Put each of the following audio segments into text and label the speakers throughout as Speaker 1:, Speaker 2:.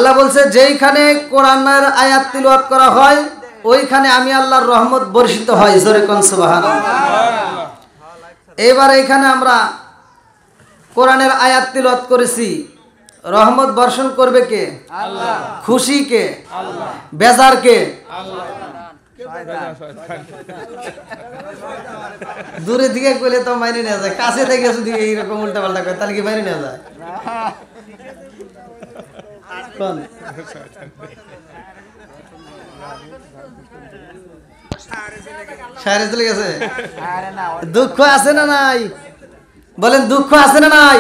Speaker 1: আল্লাহ বলছে যেইখানে কোরআনের আয়াত তিলাওয়াত করা হয় ওইখানে আমি আল্লাহর রহমত বর্ষিত হয়। জোরে কোন সুবহানাল্লাহ। এবার এখানে আমরা কোরআনের আয়াত তিলাওয়াত করেছি, রহমত বর্ষণ করবে কে? আল্লাহ। খুশি কে? আল্লাহ। বেজার কে? আল্লাহ। দূরে দিকে কইলে তো মাইনে নেওয়া যায়, কাছে থেকে যদি এইরকম উল্টা পাল্টা করে তাহলে কি মাইনে নেওয়া যায়? শায়রে চলে গেছে। দুঃখ আছে না নাই? বলেন দুঃখ আছে না নাই?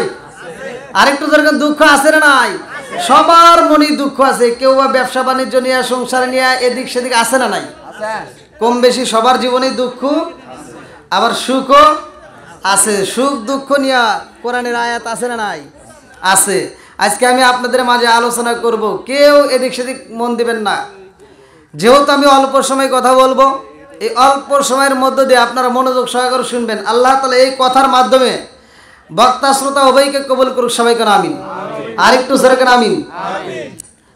Speaker 1: আরেকটু যেরকম দুঃখ আছে না নাই? সবার মনে দুঃখ আছে, কেউ বা ব্যবসা বাণিজ্য নিয়ে সংসার নিয়ে এদিক সেদিক আছে না নাই? কম বেশি সবার জীবনে দুঃখ, আবার সুখও আছে। সুখ দুঃখ নিয়ে কোরআনের আয়াত আছে না নাই? আছে। আজকে আমি আপনাদের মাঝে আলোচনা করব, কেউ এদিক সেদিক মন দিবেন না। যেহেতু আমি অল্প সময় কথা বলবো, এই অল্প সময়ের মধ্য দিয়ে আপনারা মনোযোগ সহকারে শুনবেন। আল্লাহ তাআলা এই কথার মাধ্যমে বক্তা শ্রোতা উভয়কে কবুল করুক, সবাইকে আমিন। আরেকটু সরকার আমিন।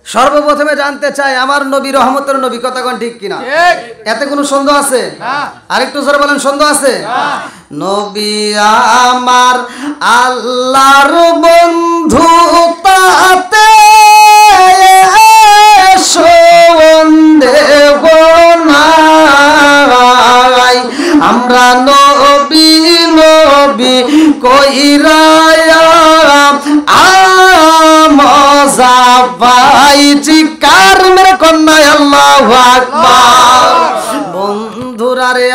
Speaker 1: সর্বপ্রথমে জানতে চাই আমার নবী রহমতের নবী, কথা কোন ঠিক কিনা? এতে কোনো সন্দেহ আছে? আরেকটু জোরে বলেন, সন্দেহ আছে? নবী আমার আল্লাহর বন্ধু, তাতে সন্দেহ নাই। আমরা নবী নবী কইরা মজা পাইছি, কার মেরে কন্যা আল্লাহু আকবার। বন্ধুরা রে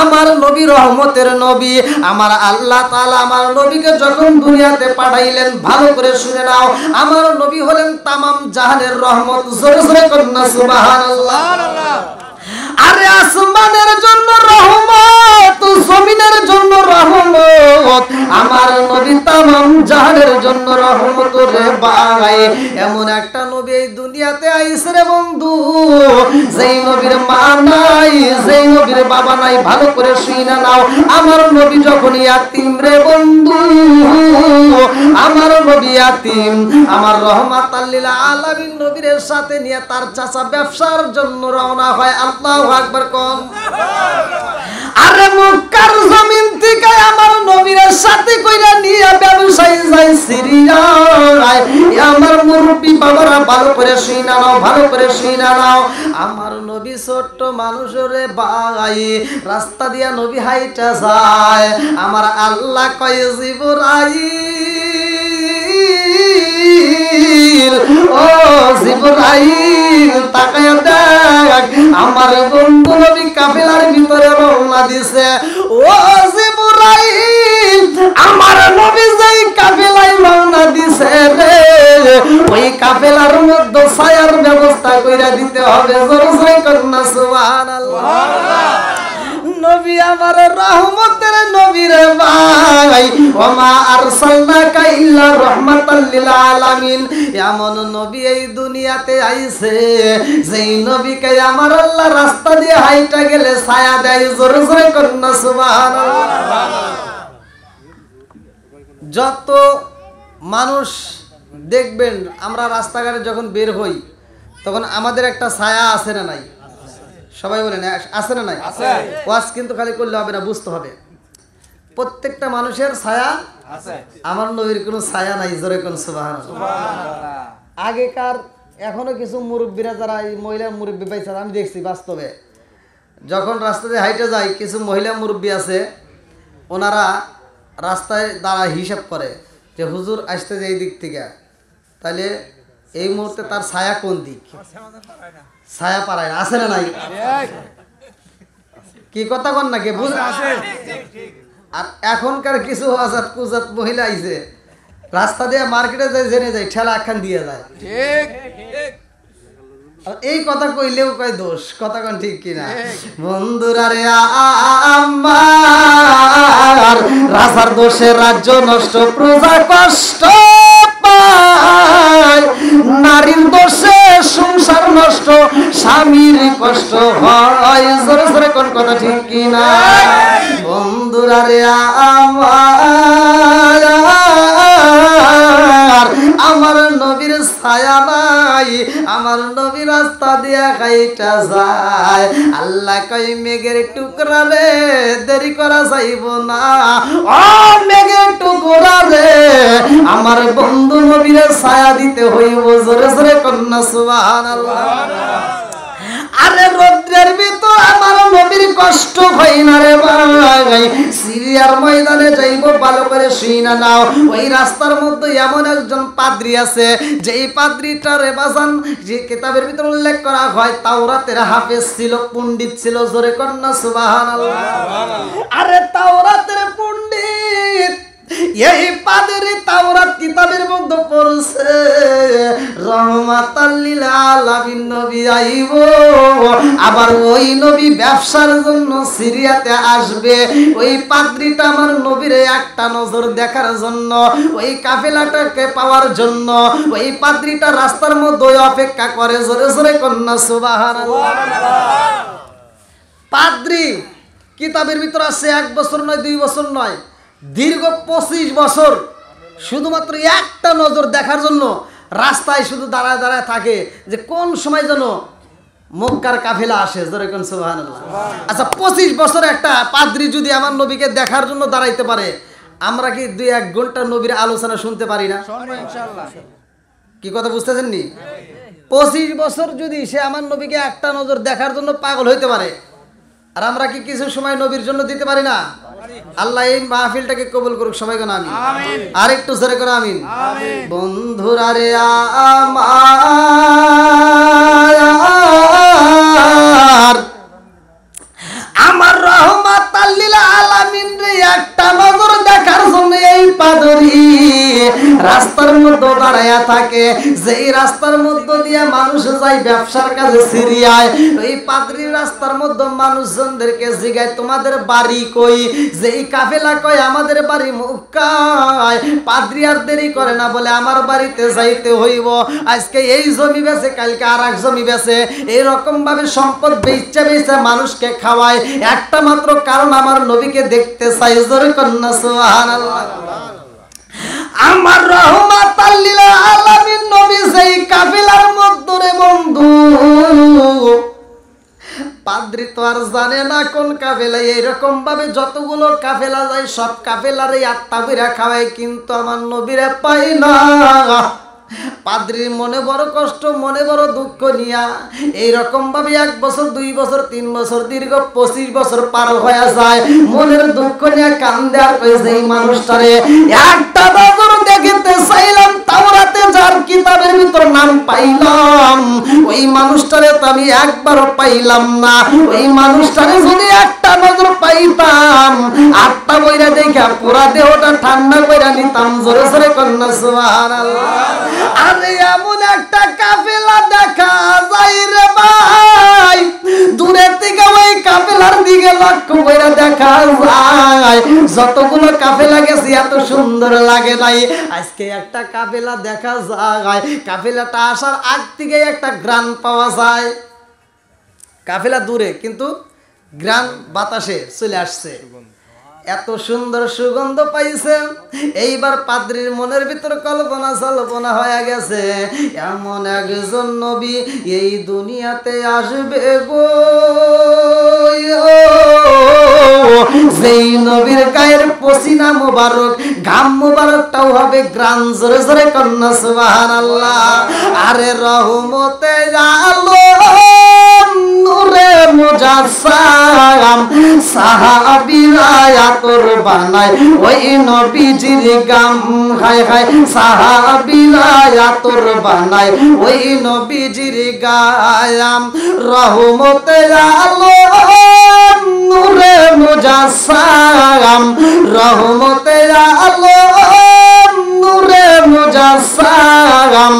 Speaker 1: আমার নবী রহমতের নবী, আমার আল্লাহ তাআলা আমার নবীকে যখন দুনিয়াতে পাঠাইলেন, ভালো করে শুনে নাও, আমার নবী হলেন তামাম জাহানের রহমত। জোরে জোরে কন্যা সুবহানাল্লাহ। আরে আসমানের জন্য রহমত, জমিনের জন্য রহমত, আমার নবী তামাম জাহানের জন্য রহমত রে ভাই। এমন একটা নবী এই দুনিয়াতে আইছে রে বন্ধু, যেই নবীর মা নাই, যেই নবীর বাবা নাই। ভালো করে শুইনা নাও, আমার নবী যখন ইয়াতিম রে বন্ধু, আমার নবী ইয়াতিম, আমার রহমাতাল লিল আলামিন নবীর সাথে নিয়ে তার চাচা ব্যবসার জন্য রওনা হয়। আল্লাহু আকবার কোন। আরে মক্কার জমিন থেকে আমার নবীর সাথে কইরা নিয়ে ব্যবসায়ী যাই সিরিয়ায়। আমার মুরব্বি বাবারা ভালো করে শুইনা নাও, ভালো করে শুইনা নাও। আমার নবী ছোট্ট মানুষ রে ভাই, রাস্তা দিয়া নবী হাইটা যায়। আমার আল্লাহ কয় জিবরাইল, ও জিবরাইল তাকায়া দেখ, আমার বন্ধু নবী কাফেলার ভিতরে রওনা দিছে। ও জিবরাইল, আমার নবী যেই কাফেলায় রওনা দিছে রে, ওই কাফেলার মধ্যে ছায়ার ব্যবস্থা কইরা দিতে হবে। জোরে জোরে কন্যা সুবহানাল্লাহ। নবী আমার রহমতের নবী রে ভাই, ওমা আরসালনাকা ইল্লা রাহমাতাল লিল আলামিন। এমন নবী এই দুনিয়াতে আইছে, যেই নবীকে আমার আল্লাহ রাস্তা দিয়ে হাইটা গেলে ছায়া দেয়। জোরে জোরে কন্যা সুবহানাল্লাহ। যত মানুষ দেখবেন আমরা রাস্তাঘাটে যখন বের হই, তখন আমাদের একটা ছায়া আছে না নাই? সবাই বলেন আছে না নাই? ওয়াজ কিন্তু খালি করলে হবে না, বুঝতে হবে প্রত্যেকটা মানুষের ছায়া আছে। আমার নবীর কোনো ছায়া নাই। জোরে কোন সুবহানাল্লাহ। আগেকার এখনো কিছু মুরব্বীরা, যারা এই মহিলা মুরব্বী পাইছে, আমি দেখছি বাস্তবে, যখন রাস্তা দিয়ে হাইটে যায়, কিছু মহিলা মুরব্বী আছে, ওনারা রাস্তায় দাঁড়ায় হিসাব করে যে হুজুর আসতে যে এই দিক থেকে, তাহলে এই মুহূর্তে তার ছায়া কোন দিক, ছায়া পাড়ায় না। আছে না নাই? কি কথা কন নাকি? বুঝ আছে। আর এখনকার কিছু আজাদ কুজাত মহিলা আইছে, রাস্তা দিয়ে মার্কেটে যায়, জেনে যায়, ঠেলা একখান দিয়ে যায়। ঠিক। এই কথা কইলেও কয় দোষ, কথা কোন ঠিক কিনা? বন্ধুরা রে আমার, রাজার দোষে রাজ্য নষ্ট, প্রজা কষ্ট পায়, নারীর দোষে সংসার নষ্ট, স্বামীর কষ্ট হয়। জোরে জোরে কোন কথা ঠিক কিনা? বন্ধুরা রে আমার, আমার নবী রাস্তা দিয়া খাইটা যায়। আল্লাহ কই মেঘের টুকরা রে দেরি করা যাইব না, ও মেঘের টুকরা রে আমার বন্ধু নবীরে ছায়া দিতে হইব। জোরে জোরে কন্যা সুবহানাল্লাহ। আরে রৌদ্রের ভিতর আমার নবীর কষ্ট হয় না রে ভাই। সিরিয়ার ময়দানে যাইব, ভালো করে শুইনা নাও। ওই রাস্তার মধ্যে এমন একজন পাদ্রী আছে, যেই পাদ্রীটা রে বাজান, যে কিতাবের ভিতর উল্লেখ করা হয় তাওরাতের হাফেজ ছিল, পণ্ডিত ছিল। জোরে কন্যা সুবহানাল্লাহ। আরে তাওরাতের পণ্ডিত, এই পাদ্রী তাওরাত কিতাবের মধ্যে পড়ছে রহমাতাল লিল আলামিন নবী আইব। আবার ওই নবী ব্যবসার জন্য সিরিয়াতে আসবে। ওই পাদ্রীটা আমার নবীর একটা নজর দেখার জন্য, ওই কাফেলাটাকে পাওয়ার জন্য ওই পাদ্রীটা রাস্তার মধ্যে অপেক্ষা করে। জোরে জোরে কন্যা সুবহানাল্লাহ। পাদ্রী কিতাবের ভিতর আছে 1 বছর নয়, 2 বছর নয়, দীর্ঘ 25 বছর শুধুমাত্র একটা নজর দেখার জন্য রাস্তায় শুধু দাঁড়ায় দাঁড়ায় থাকে যে কোন সময় যেন মক্কার কাফেলা আসে। জোরে কোন সুবহানাল্লাহ। আচ্ছা 25 বছর একটা পাদ্রী যদি আমার নবীকে দেখার জন্য দাঁড়াইতে পারে, আমরা কি 2-1 ঘন্টা নবীর আলোচনা শুনতে পারি না? ইনশাআল্লাহ। কি কথা বুঝতেছেন নি? 25 বছর যদি সে আমার নবীকে একটা নজর দেখার জন্য পাগল হইতে পারে, আর আমরা কি কিছু সময় নবীর জন্য দিতে পারি না? আল্লাহ এই মাহফিলটাকে কবুল করুক, সবাই কোন আমিন। আর একটু জোরে করে আমিন। বন্ধুরা রে আমার রহমাতাল লিল আলামিন রে একটা নজর দেখার জন্য এই পাদ্রী রাস্তার মধ্যে দাঁড়ায়া থাকে। যেই রাস্তার মধ্যে দিয়ে মানুষ যায় ব্যবসার কাজে সিরিয়ায়, ওই পাদ্রী রাস্তার মধ্যে মানুষজনদেরকে জিগায় তোমাদের বাড়ি কই? যেই কাফেলা কয় আমাদের বাড়ি মক্কায়, পাদ্রী আর দেরি করে না, বলে আমার বাড়িতে যাইতে হইব। আজকে এই জমি বেচে, কালকে আর এক জমি বেচে, এইরকম ভাবে সম্পদ বেচে বেচে মানুষকে খাওয়ায়, একটা মাত্র কারণ আমার নবীকে দেখতে চাই। জোরে কন্যা সুবহানাল্লাহ। আমার রহমাতাল লিল আলামিন নবী সেই কাফেলার মধ্যে রে বন্ধু, পাদ্রী তো আর জানে না কোন কাফেলায়। এইরকম ভাবে যতগুলো কাফেলা যায় সব কাফেলারে আত্মা কইরা খাওয়ায়, কিন্তু আমার নবীরে পাই না। পাদ্রীর মনে বড় কষ্ট, মনে বড় দুঃখ নিয়া এইরকম ভাবে 1 বছর 2 বছর 3 বছর দীর্ঘ 25 বছর পার হয়ে যায়। মনের দুঃখ নিয়ে কান্দে আর কইছে এই মানুষটারে একটা নজর দেখতে চাইলাম, তাওরাতে যার কিতাবের ভিতর নাম পাইলাম, ওই মানুষটারে তো আমি একবারও পাইলাম না। ওই মানুষটারে যদি একটা নজর পাইতাম, 8টা বইরা দেখা পুরা দেহটা ঠান্ডা কইরা নিতাম। জোরে জোরে কন্যা সুবহানাল্লাহ। আরে এমন একটা কাফেলা দেখা যায় রে ভাই, দূরের থেকে ওই কাফেলার দিকে লক্ষ্য করে দেখা যায়। যতগুলো কাফেলা গেছে এত সুন্দর লাগে নাই, আজকে একটা কাফেলা দেখা যায়। কাফেলাটা আসার আগ থেকে একটা গ্রান পাওয়া যায়। কাফেলা দূরে কিন্তু গ্রান বাতাসে চলে আসছে, এত সুন্দর সুগন্ধ পাইছে। এইবার পাদ্রীর মনের ভিতর কল্পনা সল্পনা হয়ে গেছে, এমন একজন নবী এই দুনিয়াতে আসবে গো, যেই নবীর গায়ের পসিনা মুবারক, ঘাম মুবারকটাও হবে গ্রান। জোরে জোরে কন্যা সুবহানাল্লাহ। আরে রহমতে আলম নূরে মুজাসসাম সাহাবীরা আতর বানায় ওই নবীজির গাম, হায় হায় সাহাবীরা আতর বানায় ওই নবীজির গায়াম। রহমতে আলম নূরে মুজাসসাম, রহমতে আলম নূরে মুজাসসাম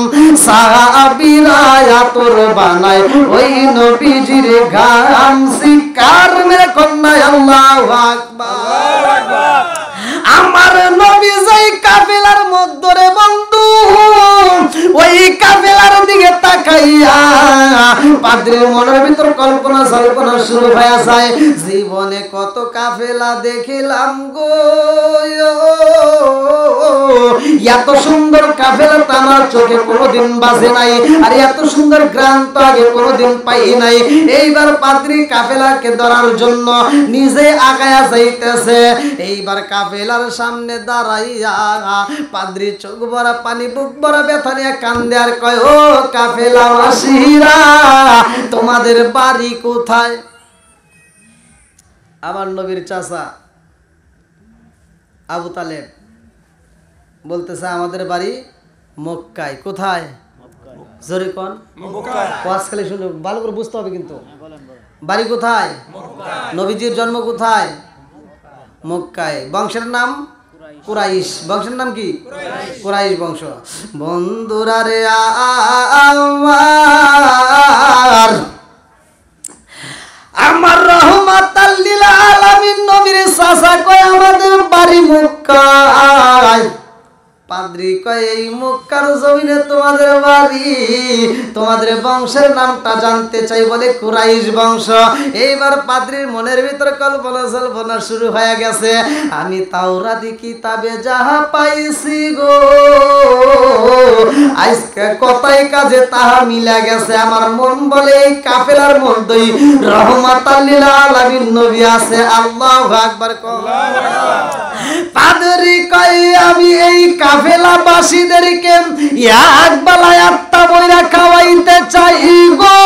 Speaker 1: সাহাবীরা আতর বানায় ওই নবীজির গাম। শিকার মেরে কন্যা আল্লাহু আকবার। আমার নবী যেই কাফেলার মধ্যে রে বন্ধু, ওই কাফেলার দিকে তাকাইয়া পাদ্রীর মনের ভিতর কল্পনা সল্পনা শুরু হয়ে যায়। জীব জীবনে কত কাফেলা দেখিলাম গো, এত সুন্দর কাফেলা তো আমার চোখে কোনোদিন বাজে নাই, আর এত সুন্দর গ্রাম তো আগে কোনোদিন পাই নাই। এইবার পাদ্রী কাফেলাকে ধরার জন্য নিজে আগায়া যাইতেছে। এইবার কাফেলার সামনে দাঁড়াইয়া পাদ্রী চোখ ভরা পানি, বুক ভরা ব্যথা নিয়ে কান্দে আর কয়, ও কাফেলাবাসীরা, তোমাদের বাড়ি কোথায়? আমার নবীর চাচা আবু তালেব বলতেছে, আমাদের বাড়ি মক্কায়। কোথায়? জোরে কোন? ওয়াজখালি শুনে ভালো করে বুঝতে হবে কিন্তু। বাড়ি কোথায়? নবীজির জন্ম কোথায়? মক্কায়। বংশের নাম কুরাইশ। বংশের নাম কি? কুরাইশ বংশ। বন্ধুরা রে আমার রহমাতাল লিল আলামিন নবীর চাচা কয়, আমাদের বাড়ি মক্কায়। পাদ্রী কয়, এই মক্কার জমিনে তোমাদের বাড়ি, তোমাদের বংশের নামটা জানতে চাই। বলে কুরাইশ বংশ। এইবার পাদ্রীর মনের ভিতর কল্পনা জল্পনা শুরু হয়ে গেছে। আমি তাওরাতি কিতাবে যাহা পাইছি গো, আজকে কথায় কাজে তাহা মিলা গেছে। আমার মন বলে এই কাফেলার মধ্যেই রহমাতাল লিল আলামিন নবী আছে। আল্লাহু আকবার। পাদ্রী কয়, আমি এই কাফেলাবাসীদেরকে এক বেলায় আটটা বইরা খাওয়াইতে চাই গো,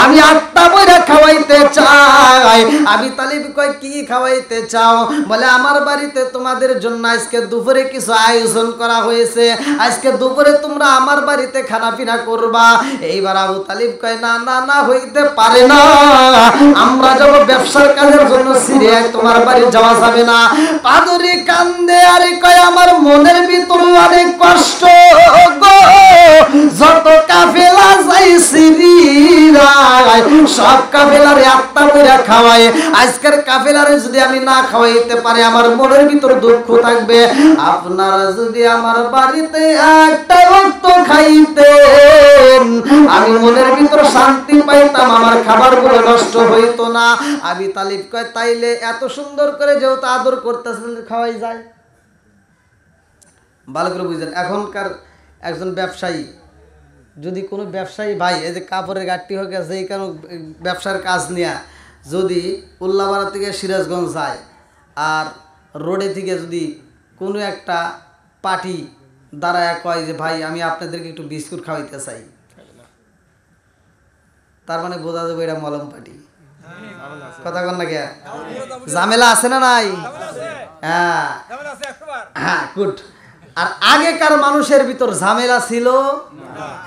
Speaker 1: আমি আটটা বইরা খাওয়াইতে চাই। আবি তালিব কয়, কি খাওয়াইতে চাও? বলে, আমার বাড়িতে তোমাদের জন্য আজকে দুপুরে কিছু আয়োজন করা হয়েছে, আজকে দুপুরে তোমরা আমার বাড়িতে খানা পিনা করবা। এইবার আবু তালিব কয়, না না না, হইতে পারে না, আমরা যাব ব্যবসার কাজের জন্য সিরিয়ায়, তোমার বাড়ি যাওয়া যাবে না। পাদ্রী কান্দে আর কয়, আমার মনের ভিতর অনেক কষ্ট গো, যত কাফেলা যাই সিরিয়ায় সব কাফেলারে আত্মা বইরা খাওয়ায়, আজকের কাফেলারে যদি আমি না খাওয়াইতে পারি আমার মনের ভিতর দুঃখ থাকবে। আপনারা যদি আমার বাড়িতে একটা রক্ত খাইতেন, আমি মনের ভিতর শান্তি পাইতাম, আমার খাবারগুলো নষ্ট হইতো না। আবি তালিব কয়, তাইলে এত সুন্দর করে যেহেতু আদর করতেছেন, খাওয়াই যায়। ভালো করে বুঝলেন। এখনকার একজন ব্যবসায়ী, যদি কোনো ব্যবসায়ী ভাই এই যে কাপড়ের গাঠটি হয়ে গেছে, এই কারণ ব্যবসার কাজ নিয়ে যদি উল্লাপাড়া থেকে সিরাজগঞ্জ যায়, আর রোডে থেকে যদি কোনো একটা পার্টি দাঁড়ায় কয় যে ভাই আমি আপনাদেরকে একটু বিস্কুট খাওয়াইতে চাই, তার মানে বোঝা যাবে এটা মলম পার্টি। কথা কন না কে? ঝামেলা আছে না নাই? হ্যাঁ হ্যাঁ, গুড। আর আগেকার মানুষের ভিতর ঝামেলা ছিল।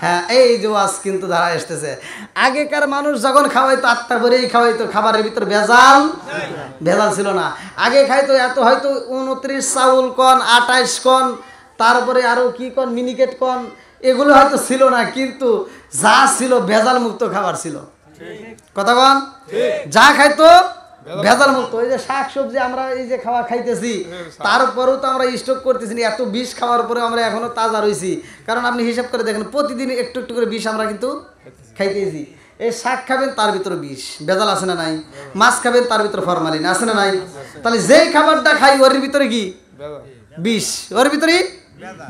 Speaker 1: হ্যাঁ, এই যে ওয়াজ কিন্তু ধারা আসতেছে। আগেকার মানুষ যখন খাওয়াইতো আত্মা ভরেই খাওয়াইতো, খাবারের ভিতর ভেজাল ছিল না। আগে খাইতো এত হয়তো 29 চাউল কন, 28 কন, তারপরে আরো কি কন, মিনিকেট কন, এগুলো হয়তো ছিল না, কিন্তু যা ছিল ভেজাল মুক্ত খাবার ছিল। কথা কন? যা খাইতো ভেজাল মুক্ত। ওই যে শাক সবজি আমরা এই যে খাওয়া খাইতেছি, তারপরেও তো আমরা স্টক করতেছি না। এত বিষ খাওয়ার পরে আমরা এখনো তাজা রয়েছি, কারণ আপনি হিসাব করে দেখেন প্রতিদিন একটু একটু করে বিষ আমরা কিন্তু খাইতেছি। এই শাক খাবেন তার ভিতরে বিষ, ভেজাল আছে না নাই? মাছ খাবেন তার ভিতরে ফরমালিন আছে না নাই? তাহলে যেই খাবারটা খাই ওর ভিতরে কি বিষ, ওর ভিতরে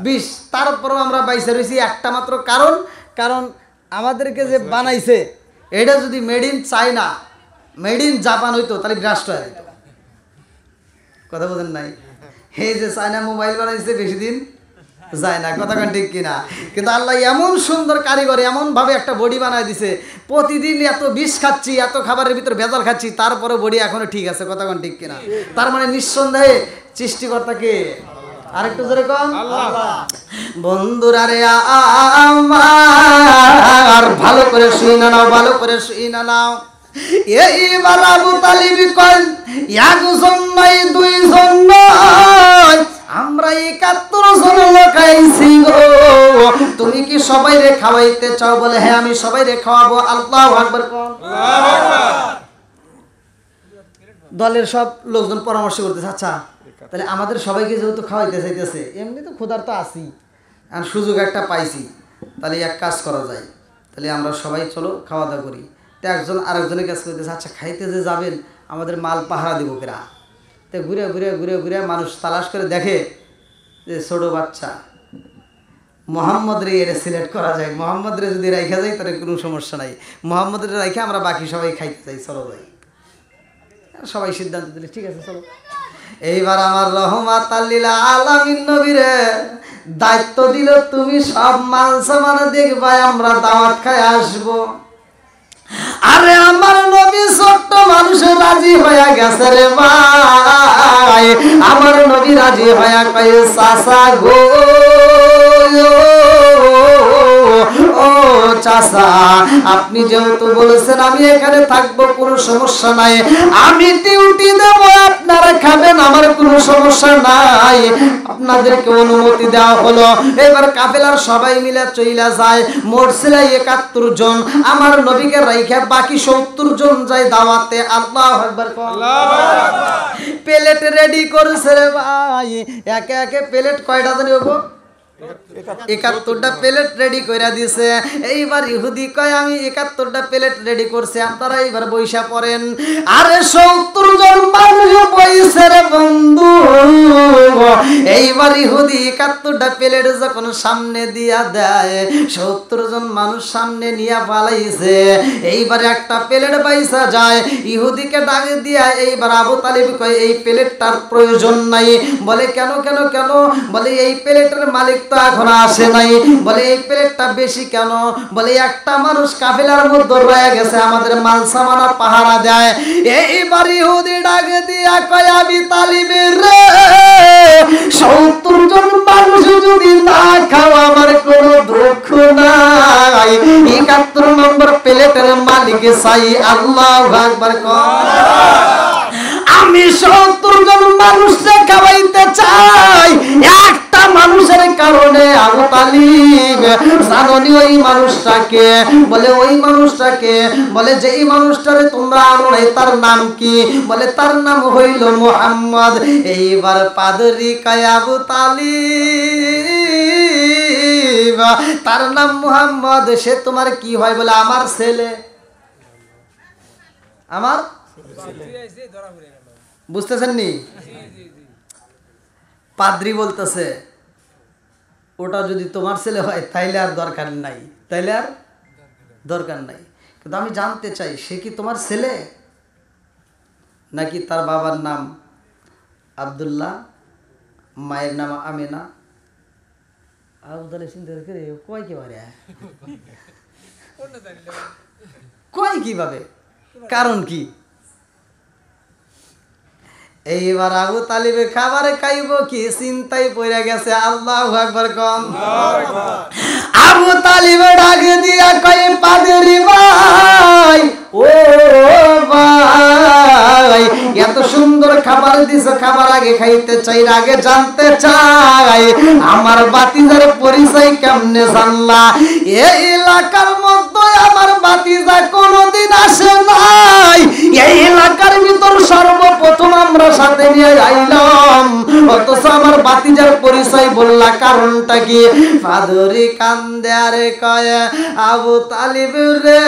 Speaker 1: বিষ। তারপরেও আমরা বাইসে রয়েছি একটা মাত্র কারণ, কারণ আমাদেরকে যে বানাইছে এটা যদি made in China, made in Japan হইতো তাহলে বিরাষ্ট হয়ে যেত। কথা বলেন নাই? এই যে চায়না মোবাইল বানাইছে বেশি দিন যায় না। কথা কান ঠিক কিনা? কিন্তু আল্লাহ এমন সুন্দর কারিগরি, এমনভাবে একটা বডি বানায় দিছে, প্রতিদিন এত বিষ খাচ্ছি, এত খাবারের ভিতরে ভেজাল খাচ্ছি, তারপরে বডি এখনো ঠিক আছে। কথা কান ঠিক কিনা? তার মানে নিঃসন্দেহে সৃষ্টিকর্তাকে। আরেকটু জোরে কম। বন্ধুরা রে আমার, ভালো করে শুইনা নাও, ভালো করে শুইনা নাও। এইবার আবু তালিব কয়, একজন নয়, দুইজন নয়, আমরা 71 জন লোক আইছি গো, তুমি কি সবাই রে খাওয়াইতে চাও? বলে, হ্যাঁ আমি সবাই রে খাওয়াবো। আল্লাহু আকবার। দলের সব লোকজন পরামর্শ করতেছে, আচ্ছা তাহলে আমাদের সবাইকে যেহেতু খাওয়াইতে চাইতেছে, এমনি তো ক্ষুধার তো আছি, আর সুযোগ একটা পাইছি, তাহলে এক কাজ করা যায়, তাহলে আমরা সবাই চলো খাওয়া দাওয়া করি। তো একজন আরেকজনের কাছে কইতেছে আচ্ছা খাইতে যে যাবেন আমাদের মাল পাহারা দিব কেরা। তো ঘুরে ঘুরে ঘুরে ঘুরে মানুষ তালাশ করে দেখে যে ছোট বাচ্চা মোহাম্মদ রে এটা সিলেক্ট করা যায়, মোহাম্মদ রে যদি রাইখা যায় তাহলে কোনো সমস্যা নাই, মোহাম্মদ রে রাইখা আমরা বাকি সবাই খাইতে চাই, চলো যাই। সবাই সিদ্ধান্ত দিলে ঠিক আছে চলো। এইবার আমার রহমাত লিল আলামিন নবীরে দায়িত্ব দিল তুমি সব মাল সামান দেখবা আমরা দাওয়াত খায় আসবো। আরে আমার নবী ছোট্ট মানুষের রাজি হয়ে গেছে রে ভাই, আমার নবী রাজি হয়ে কয়ে চাচা গো ও চাচা আপনি যেহেতু বলেছেন আমি এখানে থাকবো কোনো সমস্যা নাই, আমি ডিউটি দেবো আপনারা খাবেন আমার কোনো সমস্যা নাই, আপনাদেরকে অনুমতি দেওয়া হলো। এবার কাফেলার সবাই মিলে চইলা যায়, মোট ছিল ৭১ জন, আমার নবীকে রাইখা বাকি ৭০ জন যায় দাওয়াতে। আল্লাহু আকবার। প্লেট রেডি করছে রে ভাই, একে একে প্লেট কয়টা জানি হবো ৭১টা প্লেট রেডি করে দিছে। এইবার ইহুদি কয় আমি ৭১টা প্লেট রেডি করছি আপনারা এইবার বইসা পড়েন। আরে ৭০ জন মানুষ বইছে রে বন্ধু। এইবার ইহুদি ৭১টা প্লেট যখন সামনে দিয়া দেয় ৭০ জন মানুষ সামনে নিয়ে পালাইছে। এইবার একটা প্লেট বাইসা যায়, ইহুদিকে ডাকে দিয়া এইবার আবু তালিব কয় এই প্লেটটার প্রয়োজন নাই। বলে কেন কেন কেন? বলে এই প্লেটের মালিক তো এখন আসে নাই। বলে এই প্লেটটা বেশি কেন? বলে একটা মানুষ কাফেলার মধ্যে রয়ে গেছে আমাদের মাল সামানা পাহারা দেয়। এইবার ইহুদি ডাকে দিয়া কয় আবি তালিবের রে ৭০ জন মানুষ যদি না খাও আমার কোনো দুঃখ নাই, ৭১ নম্বর প্লেটের মালিক চাই। আল্লাহু আকবার। আমি ৭০ জন মানুষকে খাওয়াইতে চাই একটা মানুষের কারণে। আবু তালিব জানি ওই মানুষটাকে? বলে ওই মানুষটাকে। বলে যেই মানুষটারে তোমরা আনো নাই তার নাম কি? বলে তার নাম হইল মুহাম্মদ। এইবার পাদরি কয় আবু তালিব তার নাম মুহাম্মদ, সে তোমার কি হয়? বলে আমার ছেলে। আমার বুঝতেছেন নি? পাদ্রী বলতেছে ওটা যদি তোমার ছেলে হয় তাইলে আর দরকার নাই, তাইলে আর দরকার নাই, কিন্তু আমি জানতে চাই সে কি তোমার ছেলে নাকি তার বাবার নাম আব্দুল্লাহ, মায়ের নাম আমিনা? কয় কিভাবে কয় কিভাবে কারণ কি? এইবার আবু তালিবে খাবারে খাইব কি চিন্তায় পড়ে গেছে। আল্লাহু আকবার কোন। আবু তালিবে ডাকে দিয়া কয় পাদরি ভাই ও ভাই এত সুন্দর খাবার দিছো, খাবার আগে খাইতে চাই আগে জানতে চাই আমার বাতিজার পরিচয় কেমনে জানলা? এই এলাকার মধ্যে আমার বাতিজা কোনোদিন আসে নাই, এই এলাকার ভিতর সর্বপ্রথম আমরা সাথে নিয়ে আইলাম, অথচ আমার বাতিজার পরিচয় বললা কারণটা কি? পাদরি কান্দে আরে কয় আবু তালিব রে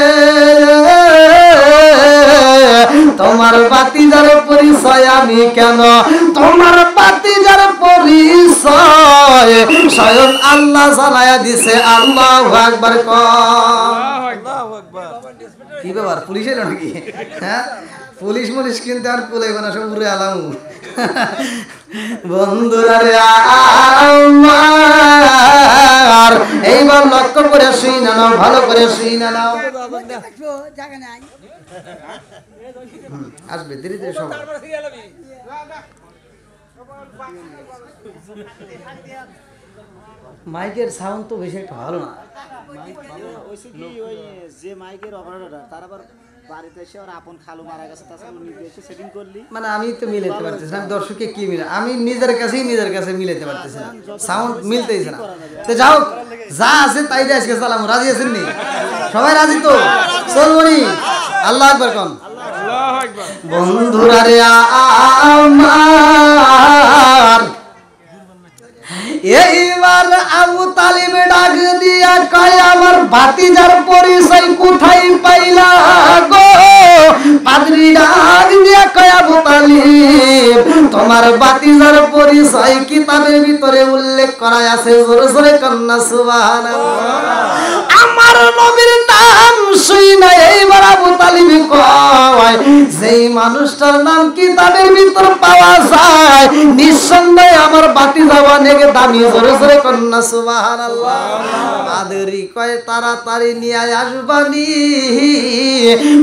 Speaker 1: তোমার বাতিজার পরিচয় আমি কেন? তোমার বাতিজার পরিচয় স্বয়ং আল্লাহ জানায়া দিছে। আল্লাহু আকবার কয়। কি ব্যাপার পুলিশ এলো নাকি? হ্যাঁ পুলিশ মুলিশ কিন্তু আর পুলাইব না, সব উড়ে আলাম। বন্ধুরা রে আমার এইবার লক্ষ্য করে শুই না নাও, ভালো করে শুই না নাও। আসবে ধীরে ধীরে সব। মাইকের সাউন্ড তো বেশি একটা ভালো না। মানে আমি তো মিলাতে পারতেছি না, দর্শককে কি মিলে আমি নিজের কাছে মিলাতে পারতেছি না, সাউন্ড মিলতেইছে না। তো যাও যা আছে তাই দিয়ে আজকে চালাম। রাজি আছেন নি? সবাই রাজি তো? চলবনি? আল্লাহু আকবার কোন। বন্ধুরা রে আমার এইবার আবু তালিব ডাক দিয়া কয় আমার ভাতিজার পরিচয় কোথায় পাইলা গো? পাদ্রী ডাক দিয়া কয় আবু তালিব তোমার ভাতিজার পরিচয় কিতাবের ভিতরে উল্লেখ করা আছে। জোরে জোরে কন্যা সুবহানাল্লাহ। আমার নবীর নাম শুইনা এইবার আবু তালিব কয় যেই মানুষটার নাম কিতাবের ভিতর পাওয়া যায় নিঃসন্দেহে আমার ভাতিজা অনেক দামি। জোরে জোরে কন্যা সুবহানাল্লাহ। পাদ্রী কয় তাড়াতাড়ি নিয়ে আসবানি,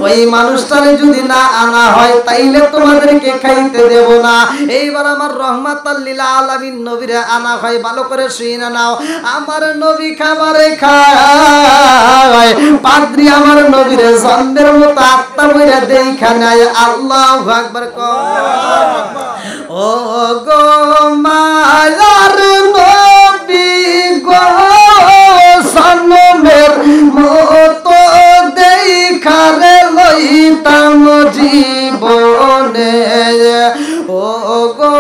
Speaker 1: ওই মানুষটারে যদি না আনা হয় তাইলে তোমাদেরকে খাইতে দেব না। এইবার আমার রহমাতাল লিল আলামিন নবীরে আনা হয়। ভালো করে শুনে নাও, আমার নবী খাবারে খায়, পাদ্রী আমার নবীরে জন্মের মতো আত্মা বইরা দেখা নেয়। আল্লাহু আকবার। ও গো মায়ার নবী গো জন্মের মতো দেখারে লইতাম জীবনে। ও গো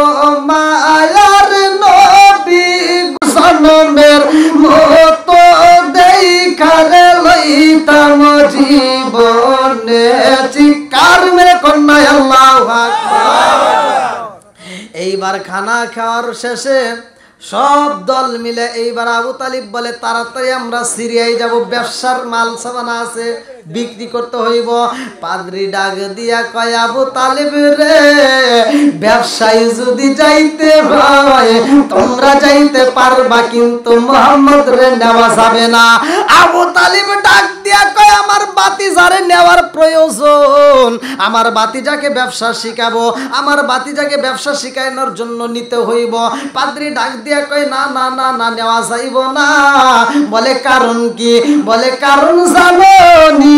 Speaker 1: মায়ার নবী জন্মের মতো দেখারে লইতাম জীবনে। চিৎকার মেরে কন্যা আল্লাহু আকবার। এইবার খানা খাওয়ার শেষে সব দল মিলে এইবার আবু তালিব বলে তাড়াতাড়ি আমরা সিরিয়ায় যাব, ব্যবসার মাল সামানা আছে বিক্রি করতে হইব। পাদ্রী ডাক দিয়া কয় আবু তালিব রে ব্যবসায়ী যদি যাইতে হয় তোমরা যাইতে পারবা কিন্তু মুহাম্মদ রে নেওয়া যাবে না। আবু তালিব ডাক দিয়া কয় আমার ভাতিজারে নেওয়ার প্রয়োজন, আমার ভাতিজাকে ব্যবসা শিখাবো, আমার ভাতিজাকে ব্যবসা শিখানোর জন্য নিতে হইব। পাদ্রী ডাক দিয়া কয় না না না না নেওয়া যাইব না। বলে কারণ কি? বলে কারণ জানো নি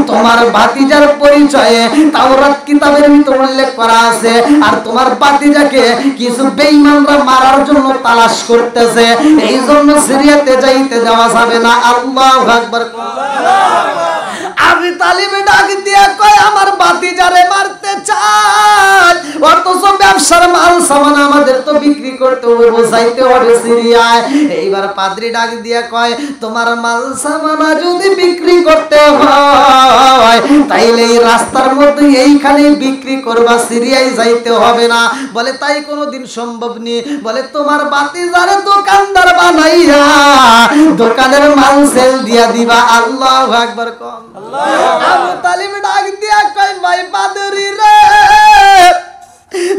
Speaker 1: তোমার ভাতিজার পরিচয়ে তাওরাত কিতাবের ভিতর উল্লেখ করা আছে আর তোমার ভাতিজাকে কিছু বেঈমানরা মারার জন্য তালাশ করতেছে, এই জন্য সিরিয়াতে যাইতে দেওয়া যাবে না। আল্লাহু আকবার। আবু তালিব ডাক দিয়া কয় আমার ভাতিজারে মারতে চায় অথচ ব্যবসার মাল সামান আমাদের তো বিক্রি করতে হবে, যাইতে হবে সিরিয়ায়। এইবার পাদ্রী ডাক দিয়া কয় তোমার মাল সামানা যদি বিক্রি করতে হয় তাইলে এই রাস্তার মধ্যে এইখানে বিক্রি করবা, সিরিয়ায় যাইতে হবে না। বলে তাই কোনোদিন সম্ভব নেই। বলে তোমার ভাতিজারে দোকানদার বানাইয়া দোকানের মাল সেল দিয়া দিবা। আল্লাহু আকবার। আবু তালিব ডাক দিয়া কয় ভাই পাদ্রী রে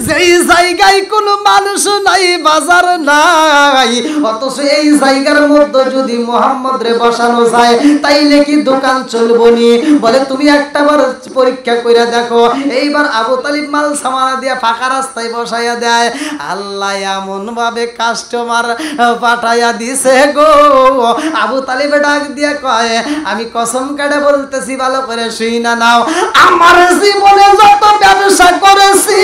Speaker 1: যেই জায়গায় কোনো মানুষ নাই, বাজার নাই, অথচ এই জায়গার মধ্যে যদি মুহাম্মদ রে বসানো যায় তাইলে কি দোকান চলবো নি? বলে তুমি একটাবার পরীক্ষা কইরা দেখো। এইবার আবু তালিব মাল সামানা দিয়া ফাঁকা রাস্তায় বসাইয়া দেয়। আল্লাহ এমন ভাবে কাস্টমার পাঠাইয়া দিছে গো। আবু তালিব ডাক দিয়া কয় আমি কসম কাটে বলতেছি ভালো করে শুইনা নাও, আমার জীবনে যত ব্যবসা করেছি,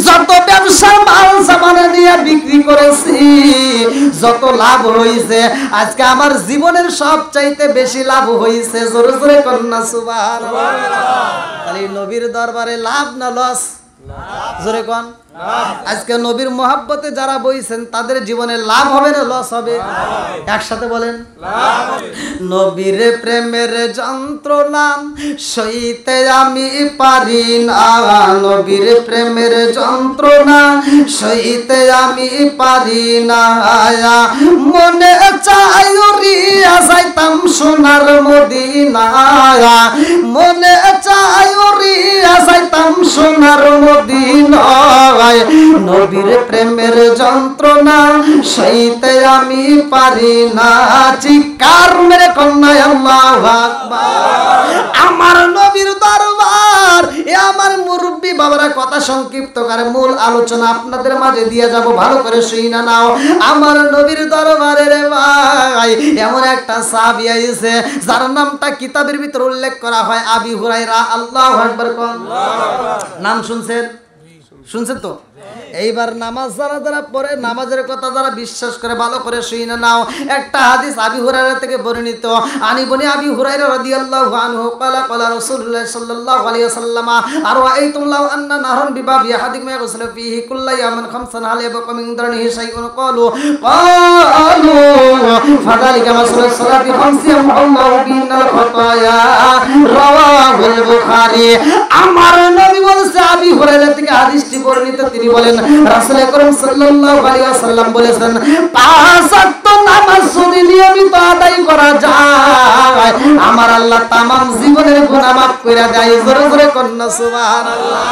Speaker 1: যত ব্যবসার মাল সামানা নিয়ে বিক্রি করেছি, যত লাভ হয়েছে আজকে আমার জীবনের সবচাইতে বেশি লাভ হয়েছে। জোরে জোরে কন্যা সুবহানাল্লাহ। তাহলে নবীর দরবারে লাভ না লস? জোরে কোন। আজকে নবীর মোহাব্বতে যারা বইছেন তাদের জীবনে লাভ হবে না লস হবে? একসাথে বলেন নবীর প্রেমের যন্ত্রণা সইতে আমি পারি না, নবীর প্রেমের যন্ত্রণা সইতে আমি পারি না। মনে চাই উড়িয়া যাইতাম সোনার মদিনা, মনে চাই উড়িয়া যাইতাম সোনার মদিনা। নবীর প্রেমের যন্ত্রণা সইতে আমি পারি না। চিৎকার মেরে কন্যা আল্লাহু আকবার। আমার নবীর দরবার এ আমার মুরব্বী বাবারা কথা সংক্ষিপ্ত করে মূল আলোচনা আপনাদের মাঝে দিয়ে যাব, ভালো করে শুইনা নাও। আমার নবীর দরবারে রে ভাই এমন একটা সাহাবী আইছে যার নামটা কিতাবের ভিতর উল্লেখ করা হয় আবি হুরায়রা। আল্লাহু আকবার। নাম শুনছেন? শুনছেন তো? এইবার নামাজ যারা যারা পড়ে, নামাজের কথা যারা বিশ্বাস করে ভালো করে শুনে নাও। একটা হাদিস আবি হুরায়রা থেকে বর্ণিত, আনি বনি আবি হুরায়রা রাদিয়াল্লাহু আনহু ক্বালা ক্বালা রাসূলুল্লাহ সাল্লাল্লাহু আলাইহি ওয়াসাল্লাম আরাআইতুম লাউ আন্না নাহরান বিবাবি আহাদিকুম ইয়াগসিলু ফীহি কুল্লা ইয়াওমিন খামসান হাল ইয়াবকা মিন দারনিহি শাইউন ক্বালু ফাযালিকা মাসলুস সালাতি খামসি আল্লাহু বিনাল খাতায়া রাওয়াহুল বুখারী। আমার নবী বলেছে, আবি হুরায়রা থেকে হাদিসটি বর্ণিত, তিনি বলেন রাসূল আকরাম সাল্লাল্লাহু আলাইহি ওয়াসাল্লাম বলেছেন, পাঁচ ওয়াক্ত নামাজ যদি নিয়মিত আদায় করা যায় আমার আল্লাহ তামাম জীবনের গুনাহ মাফ করে দেয়। জোরে জোরে কন্না সুবহানাল্লাহ।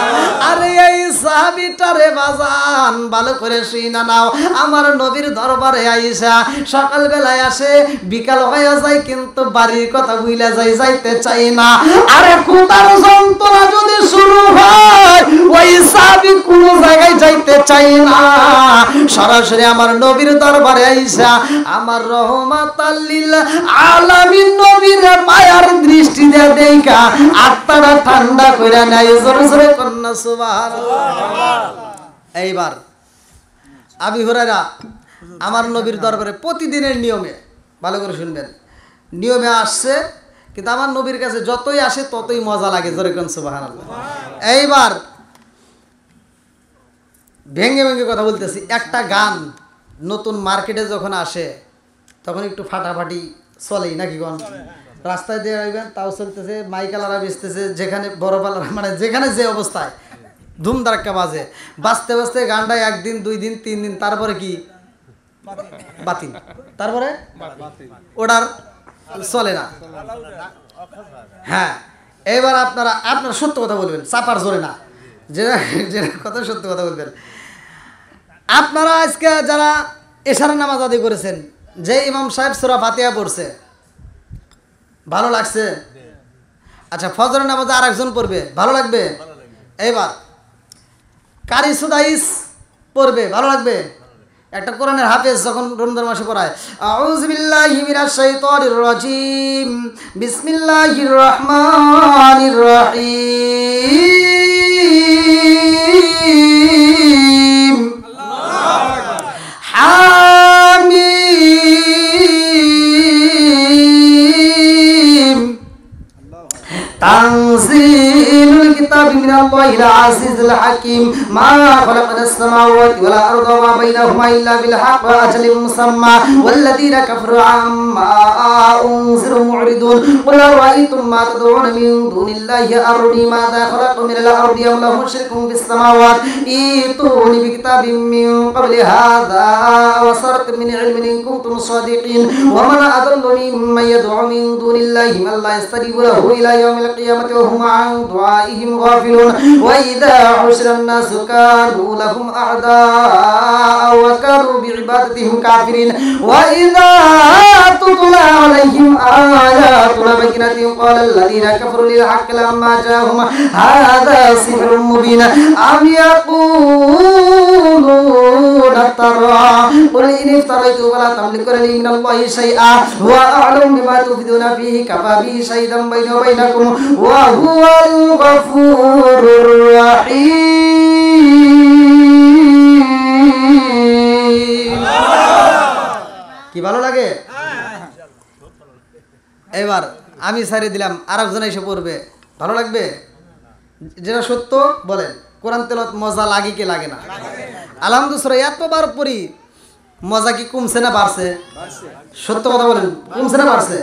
Speaker 1: আরে এই সাহাবীটারে বাজান ভালো করে শুইনা নাও। আমার নবীর দরবারে আইসা সকাল বেলায় আসে, বিকাল হয়ে যায় কিন্তু বাড়ির কথা ভুলে যায়, যাইতে চাই না। আরে ক্ষুধার যন্ত্রণা যদি শুরু হয় ওই সাহাবী কোন জায়গায় যাইতে চাই না, সরাসরি আমার নবীর দরবারে আইসা আমার রহমাতাল লিল আলামিন নবীর মায়ার দৃষ্টি দিয়ে দেখা আত্মাটা ঠান্ডা কইরা নেয়। জোরে জোরে কন্না সুবহানাল্লাহ। এইবার আবি হুরায়রা আমার নবীর দরবারে প্রতিদিনের নিয়মে, ভালো করে শুনবেন, নিয়মে আসছে, কিন্তু আমার নবীর কাছে যতই আসে ততই মজা লাগে। জোরে কন সুবহানাল্লাহ। এইবার ভেঙে ভেঙে কথা বলতেছি, একটা গান নতুন মার্কেটে যখন আসে তখন একটু ফাটাফাটি চলেই নাকি গন, রাস্তায় দিয়ে আইবেন তাও চলতেছে, মাইকালারা বেচতেছে, যেখানে বড় পালারা, মানে যেখানে যে অবস্থায় ধুমধারাক্কা বাজে, বাজতে বাজতে গানটা একদিন, 2 দিন, 3 দিন, তারপরে কি বাতিল, তারপরে ওটার চলে না। হ্যাঁ, এবার আপনারা সত্য কথা বলবেন, চাপার জোরে না, যেটা কথা সত্য কথা বলবেন। আপনারা আজকে যারা এশারের নামাজ আদায় করেছেন, যে ইমাম সাহেব সূরা ফাতিহা পড়ছে, ভালো লাগছে? আচ্ছা, ফজরের নামাজে আরেকজন পড়বে, ভালো লাগবে? এবার কারি সুদাইস পড়বে, ভালো লাগবে? একটা কোরআনের হাফেজ যখন রমজান মাসে পড়ায়, আউযু বিল্লাহি মিনাশ শাইতানির রাজিম, বিসমিল্লাহির রহমানির রহিম, হামিম, তানজিলুল কিতাবি মিনাল্লাহিল আজিজিল হাকিম, মা খালাকানাস সামাওয়াতি ওয়াল আরদা ওয়া মা বাইনাহুমা ইল্লা বিল হাক্কি ওয়া আজালিন মুসাম্মা ওয়াল্লাযীনা কাফারু আম্মা উনজিরু মু'রিদুন কুল আরাআইতুম মা তাদউনা মিন দুনিল্লাহি আরনি মাযা খালাকা মিনাল আরদি আম লাহুম শিরকুম ফিস সামাওয়াতি ইতুনি বিকিতাবিম মিন ক্বাবলি হাযা ওয়া সারত মিন ইলমিন ইন কুনতুম সাদিকিন ওয়া মান আদাল্লু মিম্মান ইয়াদ'উ মিন দুনিল্লাহি মা লা ইয়াস্তাজিবু লাহু ইলা ইয়াউমিল কিয়ামাতি ওয়া হুম আন দুআইহিম গাফিলুন ওয়া ইযা হুশিরান নাসু কানু লাহুম আ'দা'a ওয়া কানু বিইবাদাতিহিম কাফিরিন ওয়া ইযা তুতলা আলাইহিম আয়াতুনা বাইয়িনাতিন ক্বালা আল্লাযীনা কাফারু লিল হাক্কি লাম্মা জাআহুম হাযা সিহরুম মুবিন আম ইয়াকুলুনা তারা কুল ইন ইফতারাইতু ফালা তামলিকুনা লি মিনাল্লাহি শাইআ ওয়া আ'লামু বিমা তুফিদুনা ফীহি কাফা বিহি শাহিদান বাইনি ওয়া বাইনাকুম ওয়া হুয়াল গফুরুর রাহিম। কি ভালো লাগে? এবার আমি সারি দিলাম, আরেকজন এসে পড়বে, ভালো লাগবে? যেটা সত্য বলেন, কোরআন তেলাওয়াত মজা লাগে কি লাগে না? আলহামদুলিল্লাহ, এতবার পড়ি, মজা কি কমছে না বাড়ছে? সত্য কথা বলেন, কমছে না বাড়ছে?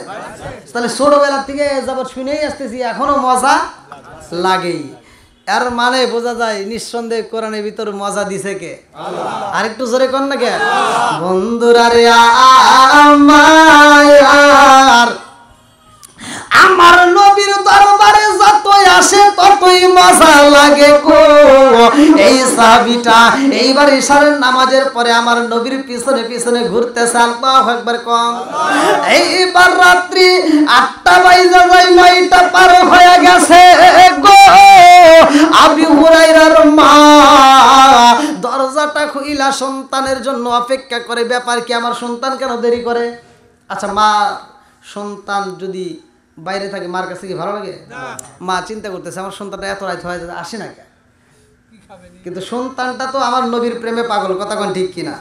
Speaker 1: তাহলে ছোটবেলার থেকে যাবার শুনেই আসতেছি, এখনো মজা লাগেই। এর মানে বোঝা যায় নিঃসন্দেহে কোরআনের ভিতর মজা দিছে কে? আর একটু জোরে কর না কে? বন্ধুরা রে আমার নবীর দরবারে যতই আসে ততই মজা লাগে গো। এই সাহাবীটা এইবার ইশারের নামাজের পরে আমার নবীর পিছনে পিছনে ঘুরতেছে, আল্লাহু আকবার কম। এইবার রাত্রি 8টা বাজে যায়, 9টা পার হয়ে গেছে গো। আবু হুরায়রার মা দরজাটা খুইলা সন্তানের জন্য অপেক্ষা করে, ব্যাপার কি আমার সন্তান কেন দেরি করে? আচ্ছা, মা সন্তান যদি বাইরে থাকে মার কাছে কি ভালো লাগে? মা চিন্তা করতেছে আমার সন্তানটা এত রাত হয়ে আসে না কেন? কিন্তু সন্তানটা তো আমার নবীর প্রেমে পাগল, কথা কোন ঠিক কিনা?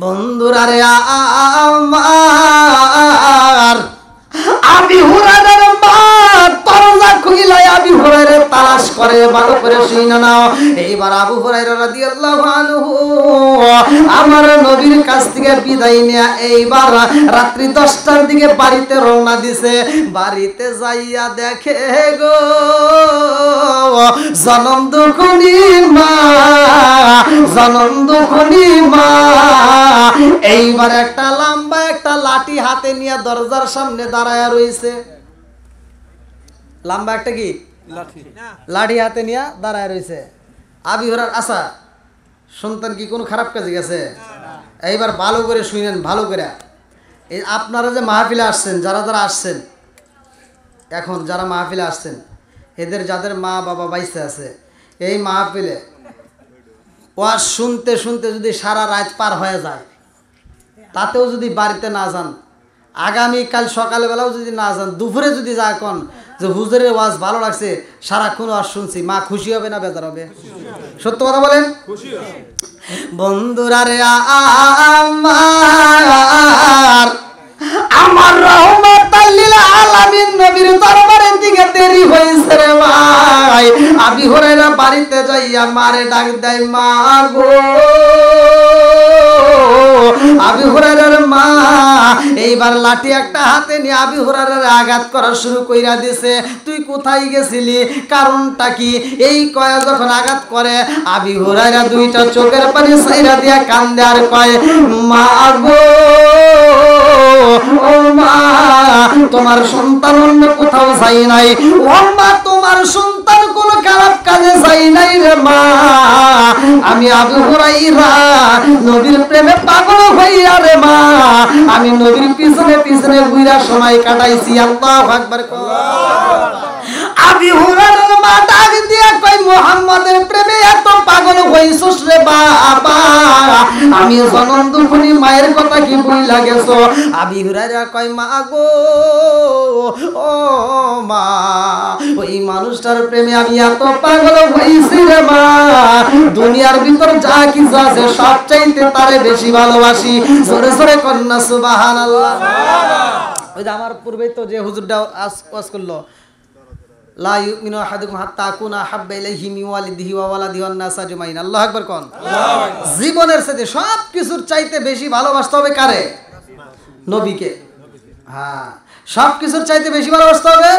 Speaker 1: বন্ধুরা রে আমার আবি হুরায়রার মা দরজা খুলে আবি হুরায়রা তালাশ করে, ভালো করে শুনে নাও। এইবার আবু হুরায়রা রাদিয়াল্লাহু আনহু আমার নবীর কাছ থেকে বিদায় নিয়ে এইবার রাত্রি 10টার দিকে বাড়িতে রওনা দিছে। বাড়িতে যাইয়া দেখে গো জনম দুখনি মা, জনম দুখনি মা। এইবার একটা লম্বা একটা লাঠি হাতে নিয়ে দরজার সামনে দাঁড়ায় রইছে। লম্বা একটা কি লাঠি হাতে নিয়ে দাঁড়ায় রইছে। আবি হুরায়রা আচ্ছা সন্তান কি কোনো খারাপ কাজে গেছে? এইবার ভালো করে শুনেন, ভালো করে। এই আপনারা যে মাহফিলে আসছেন, যারা যারা আসছেন এখন, যারা মাহফিলে আসছেন, এদের যাদের মা বাবা বাইসে আছে, এই মাহফিলে ওয়াজ শুনতে শুনতে যদি সারা রাত পার হয়ে যায়, তাতেও যদি বাড়িতে না যান, আগামীকাল সকালবেলাও যদি না যান, দুপুরে যদি যায় কোন যে হুজুরের ওয়াজ ভালো লাগছে, সারাক্ষণ ওয়াজ শুনছি, মা খুশি হবে না বেজার হবে? সত্য কথা বলেন। বন্ধুরা রে আমার রহমাতাল লিল আলামিন নবীর দরবারের দিকে দেরি হইছে রে ভাই। আবি হুরায়রা বাড়িতে যাইয়া মারে ডাক দেয়, মা গো। আবি হুরায়রার মা এইবার লাঠি একটা হাতে নিয়ে আবি হুরায়রার আঘাত করা শুরু কইরা দিছে। তুই কোথায় গেছিলি, কারণটা কি? এই কয় যখন আঘাত করে আবি হুরায়রা দুইটা চোখের পানি ছাইরা দিয়া কান্দে আর কয়, মা গো ও মা, তোমার সন্তান অন্য কোথাও যাই নাই। ও মা, তোমার সন্তান কোনো খারাপ কাজে যাই নাই রে মা। আমি আবু হুরায়রা নবীর প্রেমে পাগল হইয়া রে মা, আমি নবীর পিছনে পিছনে ঘুরা সময় কাটাইছি। আল্লাহু আকবার। আবি হুরায়রার মা ডাক দিয়া কই, মুহাম্মাদের প্রেমে এত পাগল হইছস রে বাবা, আমি জনম দুখনি মায়ের কথা কি ভুইলা গেছো? আবি হুরায়রা কয়, মা গো ও মা, ওই মানুষটার প্রেমে আমি এত পাগল হইছি রে মা, দুনিয়ার ভিতর যা কিছু আছে সব চাইতে তারে বেশি ভালোবাসি। জোরে জোরে কন্যা সুবহানাল্লাহ। ওই যে আমার পূর্বে তো যে হুজুরটা ওয়াজ করলো, লা ইউমিনু আহাদুকুম হাত্তা আকুনা হাব্বা ইলাইহি মিন ওয়ালিদিহি ওয়া ওয়ালাদিহি ওয়ান নাস আজমাইন। আল্লাহু আকবার কোন। জীবনের সাথে সব কিছুর চাইতে বেশি ভালোবাসতে হবে কারে? নবীকে। হ্যাঁ, সব কিছুর চাইতে বেশি ভালোবাসতে হবে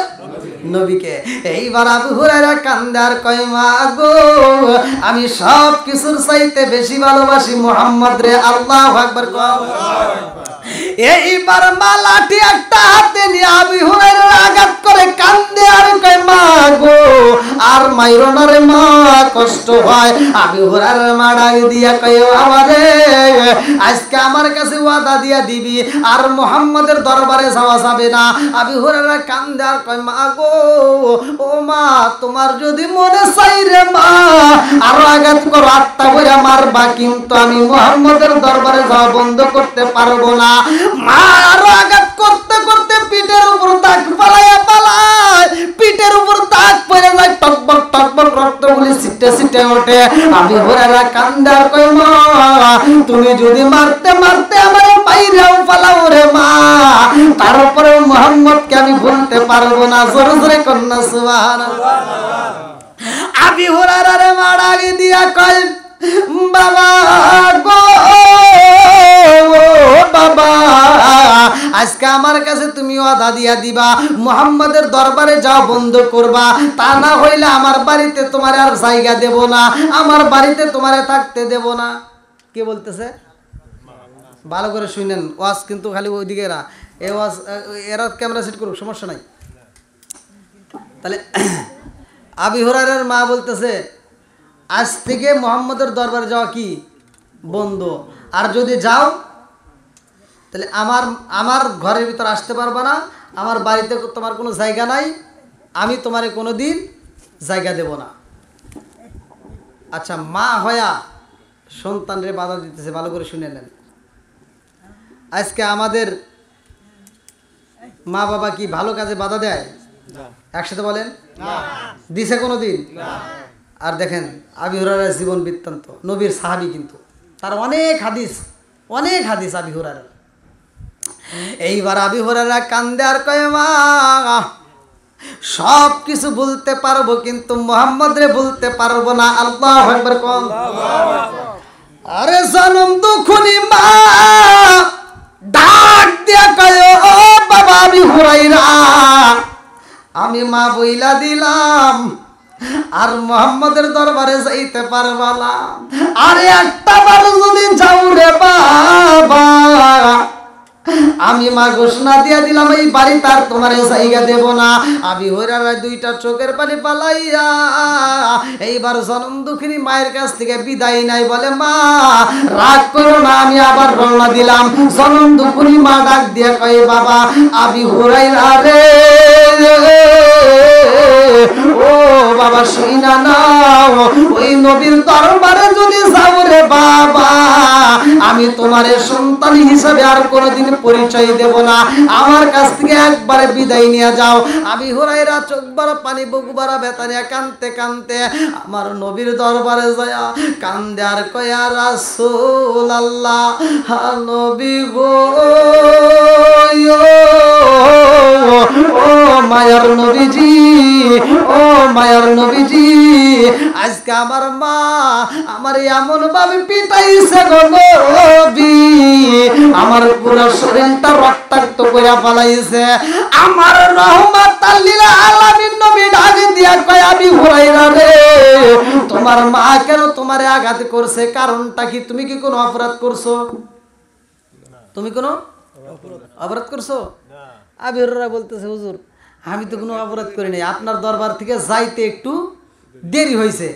Speaker 1: নবীকে। এইবার আবু হুরায়রা কান্দে আর কয়, মা গো, আমি সব কিছুর চাইতে বেশি ভালোবাসি মুহাম্মদ রে। আল্লাহু আকবার কোন। এইবার মা লাঠি একটা হাতে নিয়ে আবি হুরায়রার আঘাত করে কান্দে আর কয়, মা গো আর মাইরো না রে মা, কষ্ট হয়। আবি হুরায়রার মা ডাক দিয়া কয়, আমারে আজকে আমার কাছে ওয়াদা দিয়া দিবি আর মুহাম্মাদের দরবারে যাওয়া যাবে না। আবি হুরায়রা কান্দে আর কয়, মা গো ও মা, তোমার যদি মনে চাই রে মা আরো আঘাত করো, আত্মা বইরা মারবা, কিন্তু আমি মুহাম্মাদের দরবারে যাওয়া বন্ধ করতে পারবো না। মা আরো আঘাত করতে করতে পিঠের উপর দাগ পালায় পালায়, পিঠের উপর দাগ পড়ে যায়, টকবক টকবক রক্তগুলি ছিটে ছিটে ওঠে। আবি হুরায়রা কান্দে আর কয়, মা তুমি যদি মারতে মারতে আমার বাইরেও পালাও রে মা, তারপরে মুহাম্মদকে আমি ভুলতে পারবো না। জোরে জোরে কন্যা সুবহানাল্লাহ। আবি হুরায়রার মা ডাক দিয়া কয়, বাবা গো বাবা, আজকে আমার কাছে তুমি ওয়াদা দিয়া দিবা মুহাম্মাদের দরবারে যাও বন্ধ করবা, তা না হইলে আমার বাড়িতে তোমার আর জায়গা দেব না, আমার বাড়িতে তোমারে থাকতে দেব না। কে বলতেছে? ভালো করে শুনেন, ওয়াজ কিন্তু খালি ওইদিকে না, এই ওয়াজ এরা ক্যামেরা সেট করুক, সমস্যা নাই। তাহলে আবি হুরায়রার মা বলতেছে, আজ থেকে মুহাম্মাদের দরবারে যাওয়া কি বন্ধ, আর যদি যাও তাহলে আমার ঘরের ভিতর আসতে পারবে না, আমার বাড়িতে তোমার কোনো জায়গা নাই, আমি তোমারে কোনো দিন জায়গা দেব না। আচ্ছা, মা হয়া সন্তানরে বাধা দিতেছে, ভালো করে শুনে নেন। আজকে আমাদের মা বাবা কি ভালো কাজে বাধা দেয়? একসাথে বলেন, দিছে কোনো দিন? আর দেখেন আবি হুরায়রার জীবন বৃত্তান্ত, নবীর সাহাবী কিন্তু, তার অনেক হাদিস আবি হুরায়রা। এইবার আবি হুরায়রা কান্দে আর কয় মা সব কিছু বলতে পারবো কিন্তু মুহাম্মদ রে বলতে পারবো না। আল্লাহু আকবার কোন। আরে জনম দুখুনি মা ডাক দিয়া কয় ও বাবা আবি হুরায়রা, আমি মা বইলা দিলাম আর মুহাম্মদের দরবারে যাইতে পারবা না। আরে একটা বার যদি যাও রে বাবা, আমি মা ঘোষণা দিয়া দিলাম এই বাড়ি তার তোমার জায়গা দেব না। আবি হুরায়রা দুইটা চোখের পানি পালাইয়া এইবার জনম দুঃখিনী মায়ের কাছ থেকে বিদায় নাই, বলে মা রাগ করো না, আমি আবার রওনা দিলাম। জনম দুঃখিনী মা ডাক দিয়া কয় বাবা আবি হুরায়রা রে, ও বাবা শুইনা নাও, ওই নবীর দরবারে যদি যাও রে বাবা, আমি তোমার সন্তান হিসাবে আর কোনোদিন পরিচয় দেব না, আমার কাছ থেকে একবারে বিদায় নিয়ে যাও। আবি হুরায়রা চোখ বড় পানি, বুক বড় ব্যথা নিয়ে কাঁদতে কাঁদতে আমার নবীর দরবারে যায় কান্দে আর কয় রাসূলুল্লাহ, নবী গো, ও মায়ার নবীজি, ও মায়ার নবীজি, আজকে আমার মা আমার এমন ভাবে পিটাইছে গো নবী, আমার পুরো শরীরটা রক্তাক্ত করে পালাইছে। আমার রহমাতাল লিল আলামিন নবী ডাক দিয়া কয় আবি হুরায়রা রে, তোমার মা কেন তোমারে আঘাত করছে, কারণটা কি? তুমি কি কোনো অপরাধ করছো? তুমি কোনো অপরাধ করছো? আবি হুরায়রা বলতেছে হুজুর আমি তো কোনো অপরাধ করি নাই, আপনার দরবার থেকে যাইতে একটু দেরি হয়েছে,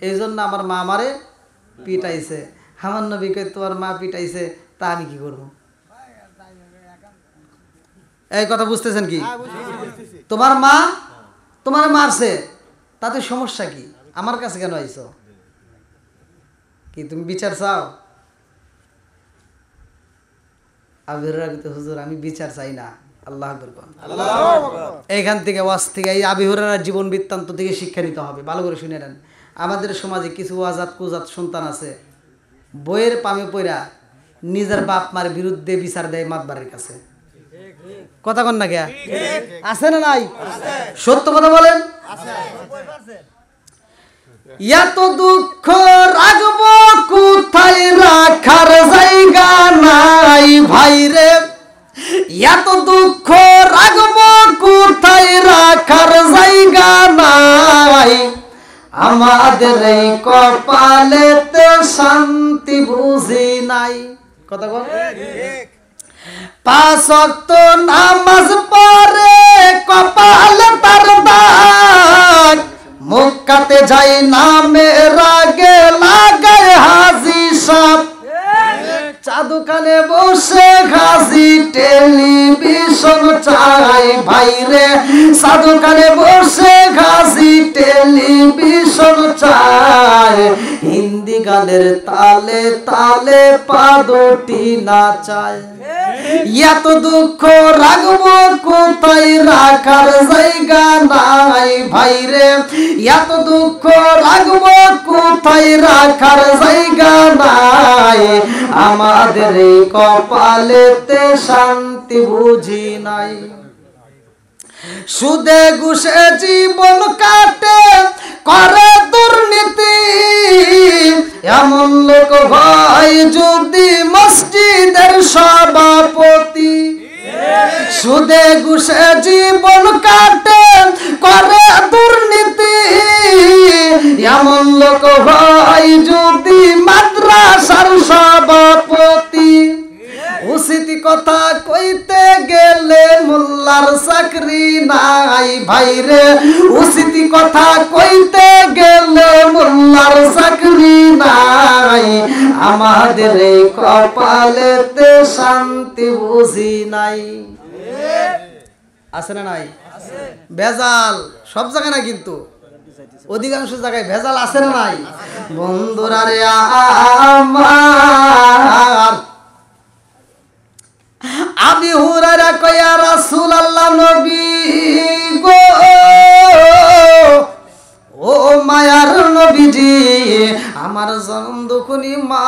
Speaker 1: এই জন্য আমার মা আমারে পিটাইছে। আমার নবী কয় তোমার মা পিটাইছে, তা আমি কি করব? এই কথা বুঝতেছেন কি? তোমার মা তোমার মারছে, তাতে সমস্যা কি? আমার কাছে কেন আইছো? কি তুমি বিচার চাও? আবি হুরায়রা কইতে হুজুর আমি বিচার চাই না। আল্লাহু আকবার। এইখান থেকে ওয়াজ থেকে এই আবি হুরায়রার জীবন বৃত্তান্ত থেকে শিক্ষা নিতে হবে। ভালো করে শুনে নেন। আমাদের সমাজে কিছু আজাদ কুজাত সন্তান আছে, বইয়ের পামে পইরা নিজের বাপ মার বিরুদ্ধে বিচার দেয় মাতবারের কাছে। কথা কন না কে? আছে না নাই? সত্য কথা বলেন। এত দুঃখ রাখবো কোথায়, রাখার জায়গা নাই ভাই রে, এত দুঃখ রাখবো কোথায়, রাখার জায়গা নাই, আমাদের এই কপালেতে শান্তি বুঝি নাই। কথা বল। 5 ওয়াক্ত নামাজ পড়ে কপালে তার দাগ, মক্কাতে যাই নামের আগে লাগায় হাজি সাপ, চাদুখানে বসে ঘাসি টেলিভিশন চাই ভাই রে, চাদুখানে বসে ঘাসি টেলিভিশন চাই, হিন্দি গানের তালে তালে পা দুটি নাচায়, এত দুঃখ রাখবো কোথায়, রাখার জায়গা নাই ভাই রে, এত দুঃখ রাখবো কোথায়, রাখার জায়গা নাই, আমাদের এই কপালেতে শান্তি বুঝি নাই, সুদে ঘুষে জীবন কাটে করে দুর্নীতি, এমন লোক ভাই যদি মসজিদের সভাপতি, সুদে ঘুষে জীবন কাটে করে দুর্নীতি, এমন লোক ভাই যদি মাদ্রাসার সভাপতি, উচিত কথা কইতে গেলে মোল্লার চাকরি নাই ভাই রে, উচিত কথা কইতে গেলে মোল্লার চাকরি নাই, আমাদের এই কপালেতে শান্তি বুঝি নাই। আছে না নাই? ভেজাল সব জায়গায় না, কিন্তু অধিকাংশ জায়গায় ভেজাল আছে না নাই? বন্ধুরা রে আমার, আবি হুরায়রা কয়া রাসূলুল্লাহ নবী গো, ও মায়ার নবীজি আমার জনম দুখুনি মা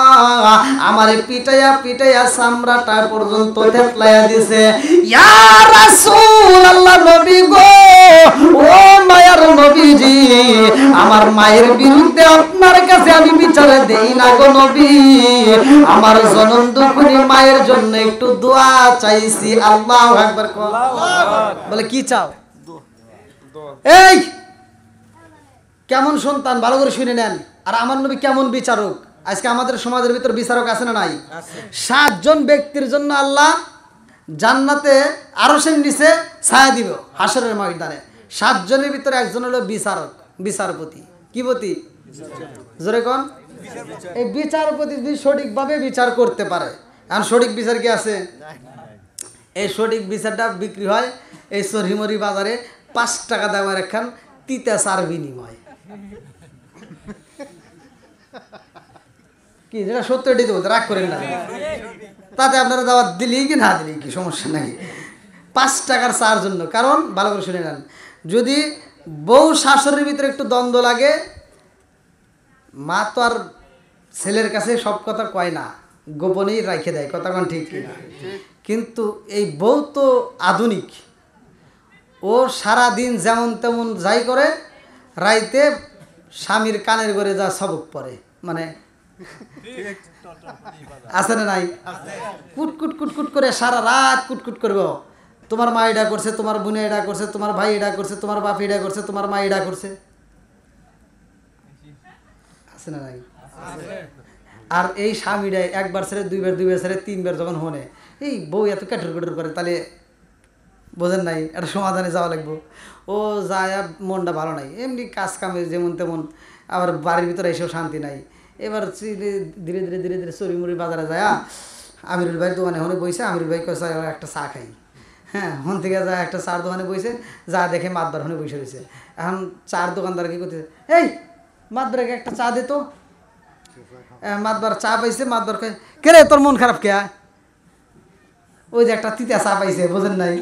Speaker 1: আমারে পিটাইয়া পিটাইয়া চামড়াটা পর্যন্ত থেতলাইয়া দিছে। ইয়া রাসূলুল্লাহ নবী গো, ও মায়ার নবীজি আমার মায়ের বিরুদ্ধে আপনার কাছে আমি বিচার দেই না গো নবী, আমার জনম দুখুনি মায়ের জন্য একটু দোয়া চাইছি। আল্লাহু আকবার। বলে কি চাও? এই কেমন সন্তান ভালো করে শুনে নেন। আর আমার নবী কেমন বিচারক। আজকে আমাদের সমাজের ভিতর বিচারক আছে না নাই? 7 জন ব্যক্তির জন্য আল্লাহ জান্নাতে আরশের নিচে ছায়া দিব হাসরের ময়দানে। 7 জনের ভিতরে একজন হলো বিচারক, বিচারপতি। কি পতি? জোরে কোন? এই বিচারপতি যদি সঠিকভাবে বিচার করতে পারে। আর সঠিক বিচার কি আছে? এই সঠিক বিচারটা বিক্রি হয় এই সরহিমরি বাজারে 5 টাকা দামের একখান তিতা চার বিনিময়। কি যেটা সত্য এটি তো রাগ করেন না, তাতে আপনারা দাওয়াত দিলেই কি না দিলেই কি সমস্যা নাই। 5 টাকার চার জন্য। কারণ ভালো করে শুনে নেন, যদি বউ শাশুড়ির ভিতরে একটু দ্বন্দ্ব লাগে, মা তো আর ছেলের কাছে সব কথা কয় না, গোপনেই রাখে দেয়। কথা কোন ঠিক কিনা? কিন্তু এই বউ তো আধুনিক, ও সারা দিন যেমন তেমন যাই করে, রাইতে স্বামীর কানের ঘরে যা সবক পড়ে, মানে আছে না নাই? কুটকুট কুটকুট করে সারা রাত কুটকুট করবো। তোমার মা এটা করছে, তোমার বোনে এটা করছে, তোমার ভাই এটা করছে, তোমার বাপ এটা করছে, তোমার মা এটা করছে। আছে না নাই? আর এই স্বামীটাই একবার ছেড়ে দুইবার, দুইবার ছেড়ে তিনবার যখন হনে, এই বউ এত ক্যাটর ক্যাটর করে, তাহলে বোঝেন নাই একটা সমাধানে যাওয়া লাগবো। ও যায় মনটা ভালো নাই, এমনি কাজ কামে যেমন তেমন, আবার বাড়ির ভিতরে এসেও শান্তি নাই। এবার ধীরে ধীরে ধীরে ধীরে চুরিমুড়ি বাজারে যায় আমিরুল ভাইয়ের দোকানে হনে বইছে। আমিরুল ভাই কয়েছে একটা চা খাই। হ্যাঁ, হন থেকে যায় একটা চার দোকানে বইছে, যা দেখে মাতবার হনে বসে রয়েছে। এখন চার দোকানদার কি করতেছে, এই মাতবারকে একটা চা দে তো। মাতবার চা পাইছে, মাতবার কয় কে রে তোর মন খারাপ কে? ওই যে একটা তিতা চা পাইছে, বোঝেন নাই?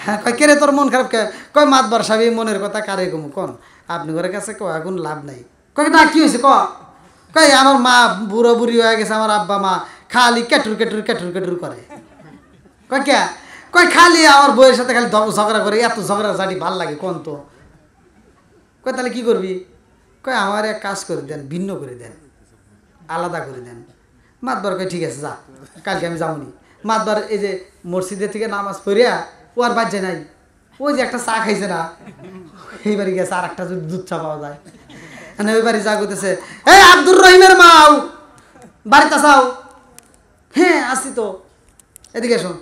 Speaker 1: হ্যাঁ, কয় কে রে তোর মন খারাপ কে? কয় মাতবার সাহেব মনের কথা কারে কম কোন, আপনি ঘরের কাছে কয় এখন লাভ নাই। কয় না কি হয়েছে কয় আমার মা বুড়ো বুড়ি হয়ে গেছে, আমার আব্বা মা খালি কেটুর কেটুর কেটুর কেটুর করে। কয় কে? কয় খালি আমার বইয়ের সাথে খালি ঝগড়া করে, এত ঝগড়া ঝাঁটি ভাল লাগে কোন তো। কয় তাহলে কি করবি? কয় আমার এক কাজ করে দেন, ভিন্ন করে দেন, আলাদা করে দেন। মাতবার কয় ঠিক আছে যা, কালকে আমি যাবনি। মাতবার এই যে মসজিদের থেকে নামাজ পড়িয়া ও আর বাজছে নাই, ওই যে একটা চা খাইছে না, এই বাড়ি গেছে আর একটা যদি দুধ চা পাওয়া যায়। ওই বাড়ি যা করতেছে, এই আব্দুর রহিমের মাও বাড়িতে চাও? হ্যাঁ আসি তো, এদিকে এসো।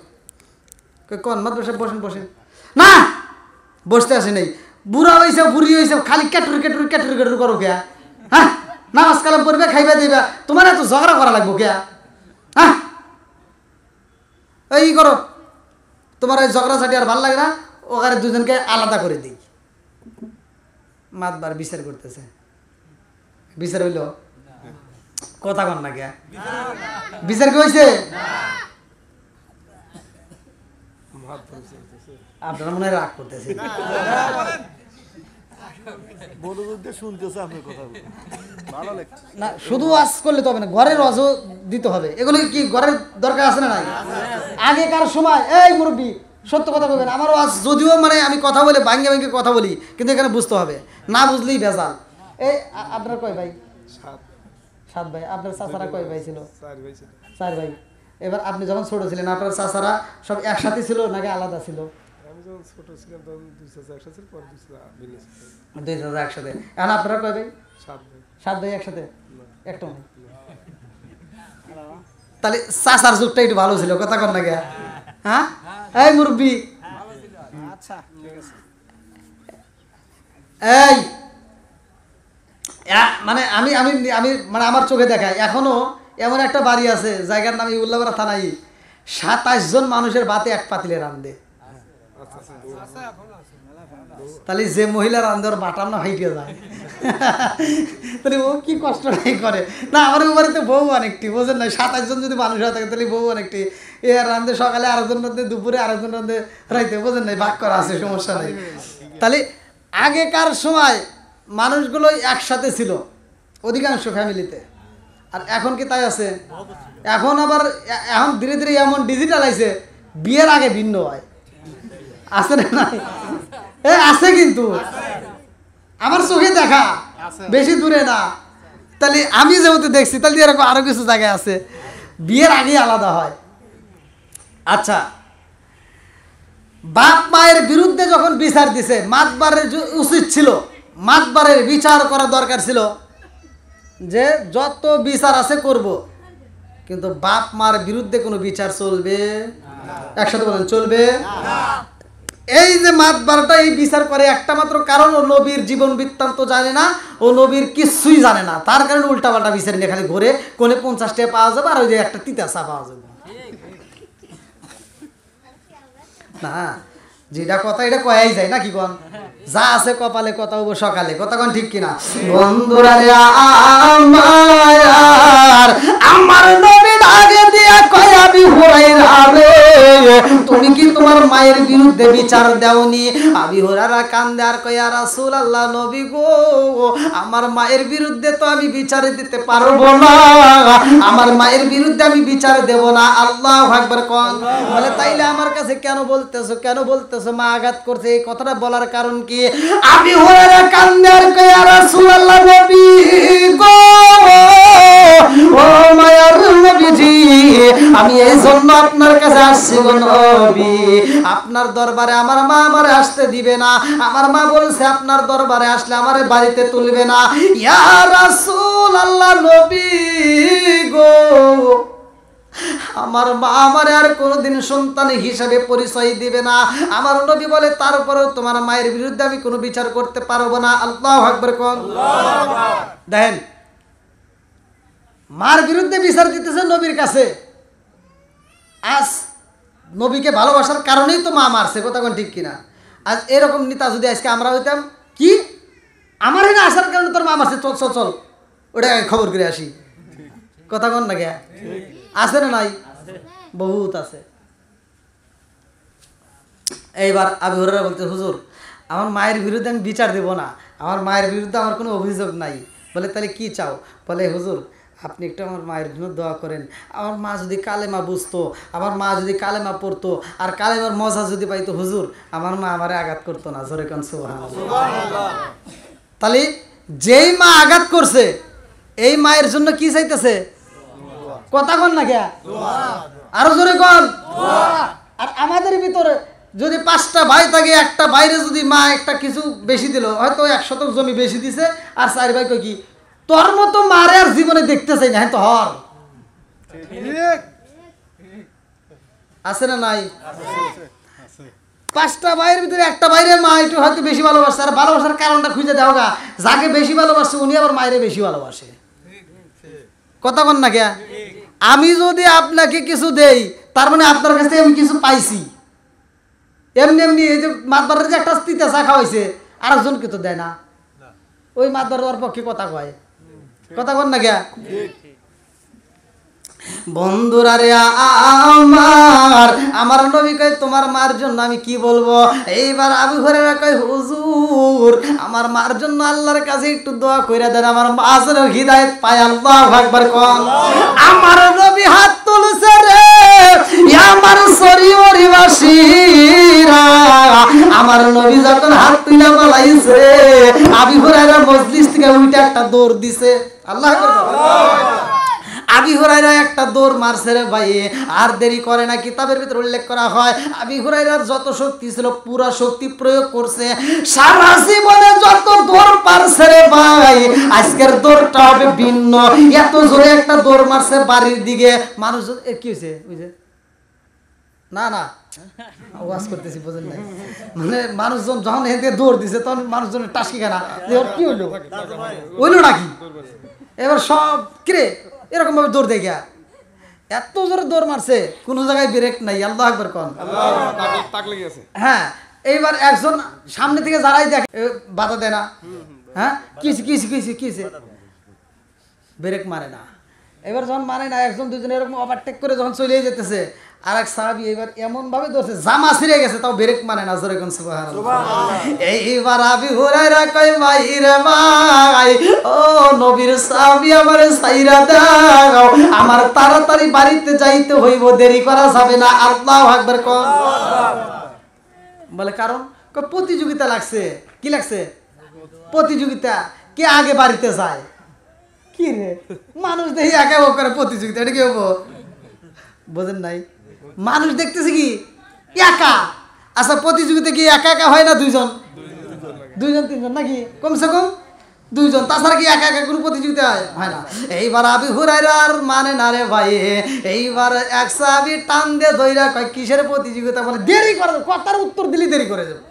Speaker 1: কন মাতবার সাহেব বসেন বসেন। না বসতে আসে নাই, বুড়া হয়েছে বুড়ি হয়েছে, খালি কেটুর কেটুর কেটুর কেটুর করো কে? হ্যাঁ, নামাজ কালাম পড়বে, খাইবা দিবা, তোমার এত ঝগড়া করা লাগবো কে? হ্যাঁ এই করো, তোমার এই ঝগড়া ঝাঁটি আর ভালো লাগে না, ওখানে দুজনকে আলাদা করে দিই। মাতবার বিচার করতেছে, বিচার হইল কথা কন না কে? বিচার কি হয়েছে? আপনারা মনে হয় রাগ করতেছে। না শুধু ওয়াজ করলে তো হবে না, ঘরের ওয়াজও দিতে হবে। এগুলো কি ঘরের দরকার আছে না নাই? আগেকার সময় এই মুরব্বী সত্য কথা বলবেন, আমার ওয়াজ যদিও মানে আমি কথা বলে ভাঙ্গে ভাঙ্গে কথা বলি, কিন্তু এখানে বুঝতে হবে, না বুঝলেই ভেজাল। এই আপনার কয় ভাই? 7 ভাই। আপনার চাচারা কয় ভাই ছিল? 4 ভাই। এবার আপনি যখন ছোট ছিলেন আপনার চাচারা সব একসাথে ছিল নাকি আলাদা ছিল?
Speaker 2: আমি যখন ছোট ছিলাম তখন 2 চাচা একসাথে ছিল, পরে 2 চাচা ভিন্ন ছিল।
Speaker 1: 2 চাচা একসাথে। এখন আপনারা কয় ভাই?
Speaker 2: 7 ভাই।
Speaker 1: 7 ভাই একসাথে? একটা নেই। তাহলে চাচার যুগটা একটু ভালো ছিল, কথা কন না কে? হ্যাঁ এই মুরব্বী, আচ্ছা ঠিক আছে। এই মানে আমি আমি আমি মানে আমার চোখে দেখায় এখনো এমন একটা বাড়ি আছে, জায়গার নাম উল্লাপাড়া থানায়, 27 জন মানুষের ভাতে এক পাতিলে রান্ধে। তাহলে যে মহিলা রান্ধে ওর বাটাম না হাইটে যায়, তাহলে ও কি কষ্ট নাই করে না? আমার বাড়িতে বউ অনেকটি, বোঝেন না? 27 জন যদি মানুষ হয়ে থাকে তাহলে বউ অনেকটি। এ রান্ধে সকালে, আরেকজন রান্ধে দুপুরে, আরেকজন রান্ধে রাইতে, বোঝেন নাই? ভাগ করা আছে, সমস্যা নেই। তাহলে আগেকার সময় মানুষগুলো একসাথে ছিল, অধিকাংশ ফ্যামিলিতে। আর এখন কি তাই আছে? এখন আবার এখন ধীরে ধীরে এমন ডিজিটাল আইছে, বিয়ের আগে ভিন্ন হয়। আছে না নাই? আছে কিন্তু, আমার চোখে দেখা, বেশি দূরে না। তাহলে আমি যেহেতু দেখছি, তাহলে এরকম আরো কিছু জায়গায় আছে বিয়ের আগেই আলাদা হয়। আচ্ছা, বাপ মায়ের বিরুদ্ধে যখন বিচার দিছে, মাতবারের উচিত ছিল, মাতবারের বিচার করা দরকার ছিল যে যত বিচার আছে করব, কিন্তু বাপ মার বিরুদ্ধে কোনো বিচার চলবে? একসাথে বলেন, চলবে? এই যে মাতবারটা এই বিচার করে একটা মাত্র কারণ, ও নবীর জীবন বৃত্তান্ত জানে না, ও নবীর কিছুই জানে না, তার কারণে উল্টাপাল্টা বিচার নিয়ে খালি ঘুরে, কোনে 50 টাকা পাওয়া যাবে আর ওই যে একটা তিতাসা পাওয়া যাবে না। যেটা কথা এটা কয়াই যায় না, কি কন? যা আছে কপালে কথা হবো সকালে, কথা কন ঠিক কিনা? বন্ধুরা রে আমার নবী আগে দিয়া কয়, আবি হুরায়রা রে তুমি কি তোমার মায়ের বিরুদ্ধে বিচার দেওনি? আবি হুরায়রা কান্দে আর কয়, ইয়া রাসূলুল্লাহ, নবী গো, আমার মায়ের বিরুদ্ধে তো আমি বিচার দিতে পারবো না, আমার মায়ের বিরুদ্ধে আমি বিচার দেব না। আল্লাহু আকবার কোন। বলে তাইলে আমার কাছে কেন বলতেছো, কেন বলতেছো? মা আঘাত করছে, এই কথাটা বলার কারণ কি? আবি হুরায়রা কান্দে আর কয়, ইয়া রাসূলুল্লাহ, নবী গো, ও মায়ার নবীজি, আমি এই জন্য আপনার কাছে আসছি গো নবী, আপনার দরবারে আমার মা আমারে আসতে দিবে না, আমার মা বলছে আপনার দরবারে আসলে আমারে বাড়িতে তুলবে না। ইয়া রাসূলুল্লাহ, নবী গো, আমার মা আমারে আর কোনোদিন সন্তান হিসাবে পরিচয় দিবে না। আমার নবী বলে, তারপরেও তোমার মায়ের বিরুদ্ধে আমি কোনো বিচার করতে পারবো না। আল্লাহু আকবার কোন। দেখেন, মার বিরুদ্ধে বিচার দিতেছে নবীর কাছে। আজ নবীকে ভালোবাসার কারণেই তো মা মারছে, কথা কোন ঠিক কিনা? আজ এরকম নেতা যদি আজকে আমরা হইতাম, কি আমার এখানে আসার কারণে তোর মা মারছে, চল চল চল ওটা খবর করে আসি, কথা কোন না? গে আছে না নাই? বহুত আছে। এইবার আবু হুরায়রা বলতে, হুজুর, আমার মায়ের বিরুদ্ধে আমি বিচার দেব না, আমার মায়ের বিরুদ্ধে আমার কোনো অভিযোগ নাই। বলে তাহলে কি চাও? বলে হুজুর, আপনি একটু আমার মায়ের জন্য দোয়া করেন, আমার মা যদি কালেমা বুঝতো, আমার মা যদি কালেমা পড়তো আর কালেমার মজা যদি পাইতো, হুজুর, আমার মা আমারে আঘাত করতো না। জোরে কান সুবহানাল্লাহ। তাহলে যেই মা আঘাত করছে, এই মায়ের জন্য কি চাইতেছে? কথা কন না কে? আরো জোরে কন। আর আমাদের ভিতরে যদি 5টা ভাই থাকে, একটা বাইরে যদি মা একটা কিছু বেশি দিল, হয়তো 1 শতক জমি বেশি দিছে, আর 4 ভাই কই কি তোর মতো মারে আর জীবনে দেখতে চাই না, হ্যাঁ তো হর আছে না নাই? 5টা ভাইয়ের ভিতরে একটা বাইরে মা একটু হয়তো বেশি ভালোবাসে, আর ভালোবাসার কারণটা খুঁজে দাও গা, যাকে বেশি ভালোবাসে উনি আবার মায়েরে বেশি ভালোবাসে। কথা কন না কে? আমি যদি আপনাকে কিছু দেই, তার মানে আপনার কাছ থেকে আমি কিছু পাইছি। এমনি এমনি এই যে মাতবারের যে একটা তিতা চা খাওয়াইছে, আরেকজনকে তো দেয় না, ওই মাতবার দেওয়ার পক্ষে কথা কয়, কথা কন না কে? বন্ধুরা রে আমার নবী কয়, তোমার মার জন্য আমি কি বলবো? এইবার আবু হুরায়রা কয়, হুজুর, আমার মার জন্য আল্লাহর কাছে একটু দোয়া কইরা দেন, আমার মা যেন হিদায়াত পায়। আল্লাহু আকবার কোন। আমার নবী হাত তুলছে রে, আমার শরীয়রিবাসীরা, আমার নবী যখন হাত তুলে বলাইছে, আবু হুরায়রা মজলিস থেকে উঠে একটা দৌড় দিছে। আল্লাহু আকবার। আবু হুরায়রা একটা দৌড় মারছে রে ভাই, আর দেরি করে না। কিতাবের ভিতরে উল্লেখ করা হয়, আবু হুরায়রার যত শক্তি ছিল পুরো শক্তি প্রয়োগ করছে, সারা জীবনে যত দৌড় পারছে রে ভাই, আজকের দৌড়টা হবে ভিন্ন। এত জোরে একটা দৌড় মারছে বাড়ির দিকে, মানুষ কি হয়েছে? বুঝে না না ওয়াজ করতেছি, বুঝেন নাই? মানে মানুষজন যখন এদিকে দৌড় দিছে, তখন মানুষজনের টাসকি খানা, কি হইলো হইলো নাকি? এবার সব কিরে এরকম ভাবে দৌড় দেখে, এত জোরে দৌড় মারছে, কোন জায়গায় ব্রেক নাই। আল্লাহু আকবার কোন। হ্যাঁ, এইবার একজন সামনে থেকে যারাই দেখে বাধা দেয় না, হ্যাঁ কিছে ব্রেক মারে না। এবার যখন মানে না, একজন দুজন এরকম ওভারটেক করে যখন চলে যেতেছে, আর এক সাহাবী এবার এমন ভাবে ধরছে জামা ছিঁড়ে গেছে, তাও ব্রেক মানে না, জোরে কোন সুবহানাল্লাহ। এইবার আবু হুরায়রা কয় ভাই রে ভাই, ও নবীর সাহাবী আমারে ছাইরা দাও, আমার তাড়াতাড়ি বাড়িতে যাইতে হইব, দেরি করা যাবে না। আল্লাহু আকবার কোন। বলে কারণ প্রতিযোগিতা লাগছে। কি লাগছে? প্রতিযোগিতা। কে আগে বাড়িতে যায়? কি রে মানুষ দেখি একা করে প্রতিযোগিতা, এটা কি হবো? বোঝেন নাই? মানুষ দেখতেছে কি একা। আচ্ছা প্রতিযোগিতা কি একা একা হয় না দুইজন তিনজন নাকি? কমসে কম দুইজন, তাছাড়া কি একা একা কোনো প্রতিযোগিতা হয় না। এইবার আবু হুরায়রা আর মানে না রে ভাই, এইবার এক সাহাবী টান দিয়ে ধইরা কয় কিসের প্রতিযোগিতা? বলে দেরি করে, কথার উত্তর দিলি দেরি করে যাবে,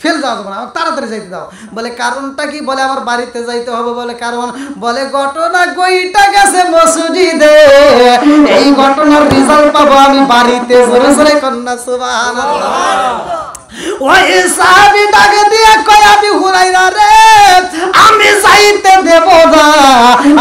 Speaker 1: ফেল যাওয়া যাবে না, আমাকে তাড়াতাড়ি যাইতে দাও। বলে কারণটা কি? বলে আমার বাড়িতে যাইতে হবে। বলে কারণ? বলে ঘটনা গইটা গেছে মসজিদে, এই ঘটনার রেজাল্ট পাবো আমি বাড়িতে। জোরে জোরে কন্যা সুবহানাল্লাহ। ওই সাহাবী ডাকে দিয়ে কয় আবু হুরায়রা রে, আমি যাইতে দেব না,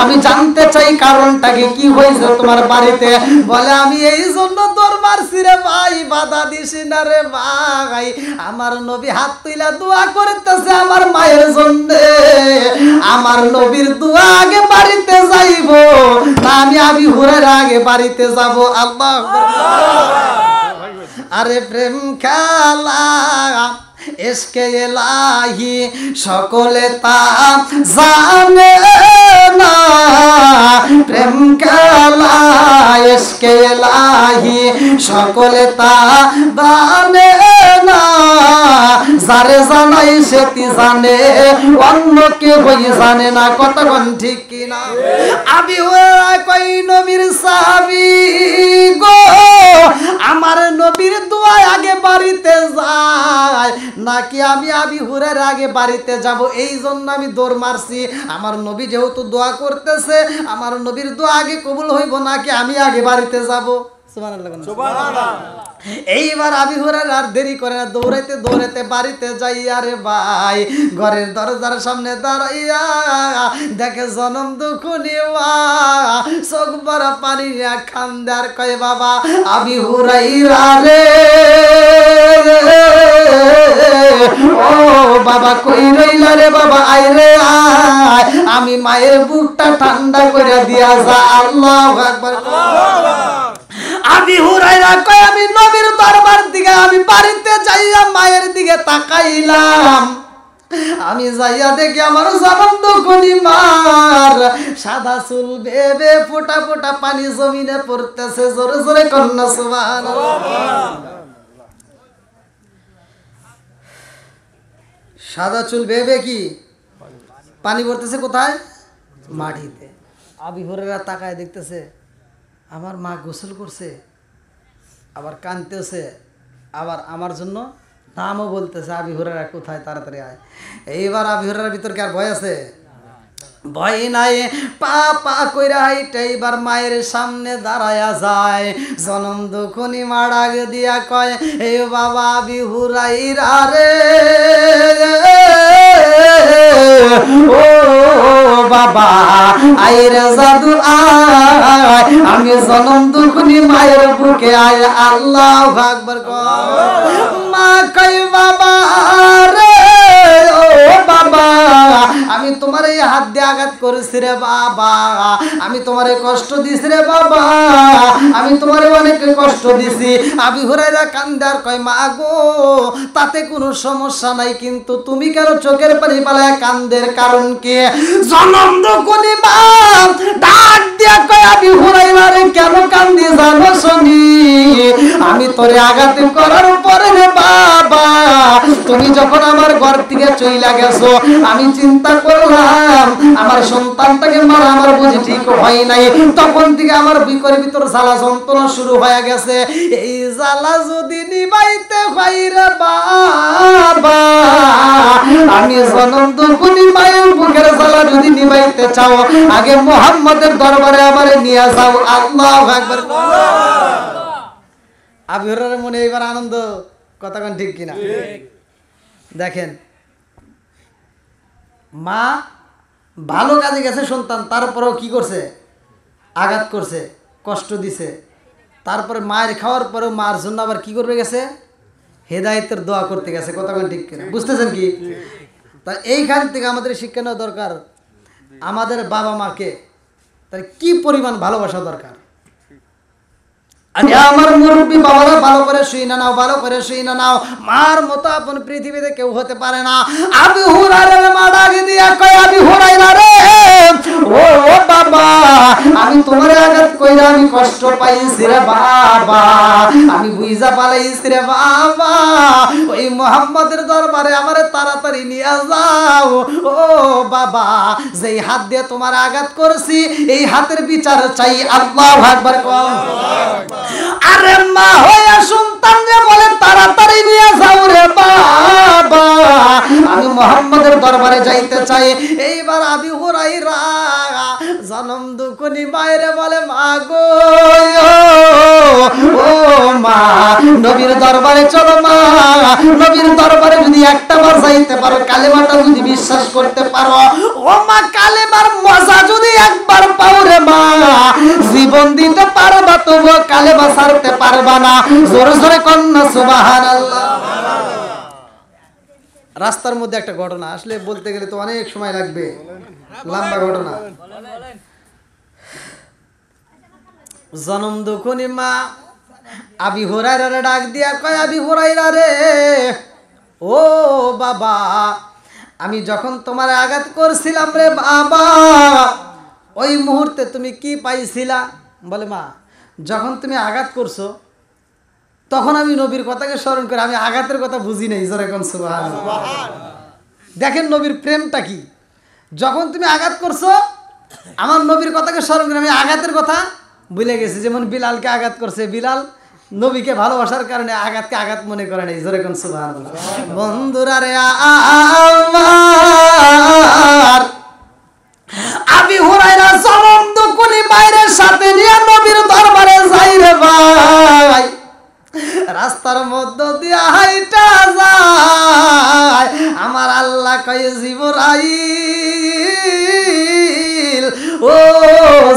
Speaker 1: আমি জানতে চাই কারণটা কি হয়েছে তোমার বাড়িতে। বলে আমি এই জন্য দৌড় মারছি রে ভাই, বাধা দিস না রে ভাই, আমার নবী হাত তুইলা দোয়া করতেছে আমার মায়ের জন্য, আমার নবীর দোয়া আগে বাড়িতে যাইব না আমি আবু হুরায়রা আগে বাড়িতে যাব। আল্লাহু আকবার। আরে প্রেম খেলা ইশকে ইলাহি সকলে তা জানে না, প্রেম খেলা ইশকে ইলাহি সকলে তা জানে না, যারে জানাই সেটি জানে, অন্য কেউ জানে না। কতক্ষণ ঠিক কিনা? আবু হুরায়রা কই নবীর সাহাবী গো, আমার নবীর দোয়া আগে বাড়িতে যায় নাকি আমি আবু হুরায়রা আগে বাড়িতে যাব? এই জন্য আমি দৌড় মারছি। আমার নবী যেহেতু দোয়া করতেছে, আমার নবীর দোয়া আগে কবুল হইব নাকি আমি আগে বাড়িতে যাব? এইবার আবু হুরায়রা আর দেরি করে না, দৌড়াইতে দৌড়াইতে বাড়িতে যাই। আরে ভাই ঘরের দরজার সামনে দাঁড়াইয়া দেখে জনম দুখুনি মা, চোখ ভরা পানি খান্দার কয় বাবা আবু হুরায়রা রে, ও বাবা কই রইলা রে বাবা, আইরে আয়, আমি মায়ের বুকটা ঠান্ডা করে দিয়া যা। আল্লাহু আকবার। আবু হুরায়রা কয় আমি নবীর দরবার দিকে আমি বাড়িতে যাইয়া মায়ের দিকে তাকাইলাম, আমি যাইয়া দেখি আমার জনম দুখুনি মার সাদা চুল বেবে ফোঁটা ফোঁটা পানি জমিনে পড়তেছে। জোরে জোরে কন্যা সুবহানাল্লাহ। সাদা চুল বেবে কি পানি পড়তেছে কোথায়? মাটিতে। আবু হুরায়রা তাকায় দেখতেছে আমার মা গোসল করছে, আবার কাঁদতেছে, আবার আমার জন্য নামও বলতেছে আবু হুরায়রা কোথায়, তাড়াতাড়ি আয়। এইবার আবু হুরায়রার ভিতর কি আর ভয় আছে? ভয় নাই। পা পা কইরা হাইটা এইবার মায়ের সামনে দাঁড়ায়া যায়। জনম দুখুনি মা ডাক দিয়া কয় এ বাবা আবু হুরায়রা রে, ও বাবা আইরে জাদু আয়, আমি জনম দুখুনি মায়ের বুকে আয়। আল্লাহু আকবার। মা কয় বাবা রে, ও বাবা আমি তোমার এই হাত দিয়ে আঘাত করেছি রে বাবা, আমি তোমারে কষ্ট দিছি রে বাবা, আমি তোমারে অনেক কষ্ট দিছি। আবু হুরায়রা কান্দার কয় মা গো তাতে কোনো সমস্যা নাই, কিন্তু তুমি কেন চোখের পানি পালায় কান্দের কারণ কি? জনম দুখুনি মা ডাক দিয়া কয় আবু হুরায়রা রে কেন কান্দি জানো শুনি? আমি তোরে আঘাত করার পরে রে বাবা তুমি যখন আমার ঘর থেকে চইলা গেছো, আমি চিন্তা করলাম আমার সন্তানটাকে মারা আমার বুঝি ঠিক হয় নাই, তখন থেকে আমার ভিতর জ্বালা যন্ত্রণা শুরু হয়ে গেছে। এই জ্বালা যদি নিবাইতে হয় রে বাবা, আমি জনম দুখুনি মায়ের বুকের জ্বালা যদি নিবাইতে চাও আগে মুহাম্মদের দরবারে আমারে নিয়ে যাও। আল্লাহু আকবার। আবু হুরায়রার মনে এবার আনন্দ, কথা কোন ঠিক কিনা? দেখেন মা ভালো কাজে গেছে সন্তান, তারপরেও কি করছে? আঘাত করছে, কষ্ট দিছে, তারপরে মায়ের খাওয়ার পরেও মার জন্য আবার কি করবে গেছে, হেদায়েতের দোয়া করতে গেছে। কথা বলেন ঠিক কিনা? বুঝতেছেন কি? তা এইখান থেকে আমাদের শিক্ষা নেওয়া দরকার আমাদের বাবা মাকে তার কি পরিমাণ ভালোবাসা দরকার। আমার মুরব্বী বাবারা ভালো করে শুই না নাও, ভালো করে শুই না নাও, মার মতো আপন পৃথিবীতে কেউ হতে পারে না। আবু হুরায়রা মা ডাকে দিয়া কয়, আবু হুরায়রা রে, ও বাবা, আমি তোমার আঘাত কইরা আমি কষ্ট পাইছি রে বাবা, আমি বুইজা পালাইছি রে বাবা, ওই মুহাম্মাদের দরবারে আমারে তাড়াতাড়ি নিয়ে যাও। ও বাবা, যেই হাত দিয়ে তোমার আঘাত করছি এই হাতের বিচার চাই। আল্লাহু আকবার কও। আরে মা হইয়া সন্তান যে বলে তাড়াতাড়ি নিয়ে যাও রে বাবা, আমি মুহাম্মাদের দরবারে যাইতে চাই। এইবার আবু হুরায়রা জনম দুঃখনি মায়ের বলে, মা গো, ও মা, নবীর দরবারে চলো মা, নবীর দরবারে যদি একটা বার যাইতে পারো, কালেমাটা যদি বিশ্বাস করতে পারো, ও মা, কালেমার মজা যদি একবার পাও রে মা, জীবন দিতে পারবা তবু কালেমা ছাড়তে পারবা না। জোরে জোরে কন্যা সুবহানাল্লাহ। রাস্তার মধ্যে একটা ঘটনা, আসলে বলতে গেলে তো অনেক সময় লাগবে, লম্বা ঘটনা। জনম দুঃখনি মা আবু হুরায়রা ডাক দিয়া কয়, আবু হুরায়রা রে, ও বাবা, আমি যখন তোমার আঘাত করছিলাম রে বাবা, ওই মুহূর্তে তুমি কি পাইছিলা? বলে, মা, যখন তুমি আঘাত করছো তখন আমি নবীর কথাকে স্মরণ করে আমি আঘাতের কথা বুঝি নাই। যেরকম সুবহানাল্লাহ। দেখেন নবীর প্রেমটা কি। যখন তুমি আঘাত করছো আমার নবীর কথাকে স্মরণ করে আমি আঘাতের কথা ভুলে গেছি। যেমন বিলালকে আঘাত করছে, বিলাল নবীকে ভালোবাসার কারণে আঘাতকে আঘাত মনে করে নাই। যেরকম সুবহানাল্লাহ। বন্ধুরা রে, আমার আবু হুরায়রা জনম দুঃখনি মায়ের সাথে নিয়ে নবীর দরবারে যাই রে ভাই। রাস্তার মধ্য দিয়ে হাইটা যায়, আমার আল্লাহ কয়, জিবরাইল, ও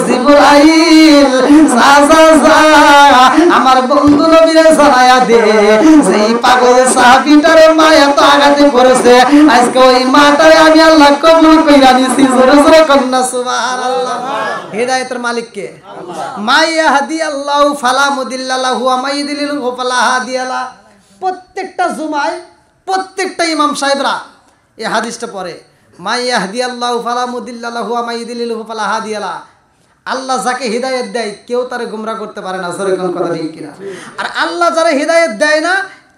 Speaker 1: জিবরাইল, আমার বন্ধু নবীরে জানায়া দে, সেই পাগল সাহাবীটারে মায়া তো আঘাতে করেছে, আজকে ওই মাটারে আমি আল্লাহ কবুল কইরা নিছি। জোরে জোরে কন্যা সুবহানাল্লাহ। হেদায়েতের মালিক কে? মাইয়া হাদিয়াল্লাহু ফালা মুদিল্লা লাহু ওয়া মাইয়ুদিলিলহু ফালা হাদিয়া লা। প্রত্যেকটা জুমায় প্রত্যেকটা ইমাম সাহেবরা এই হাদিসটা পড়ে, মাইয়া হাদিয়াল্লাহু ফালা মুদিল্লা লাহু ওয়া মাইয়ুদিলিলহু ফালা হাদিয়া লা। আল্লাহ যাকে হিদায়াত দেয় কেউ তারে গোমরা করতে পারে না। জোরে কোন কথা ঠিক কিনা? আর আল্লাহ যারা হিদায়াত দেয় না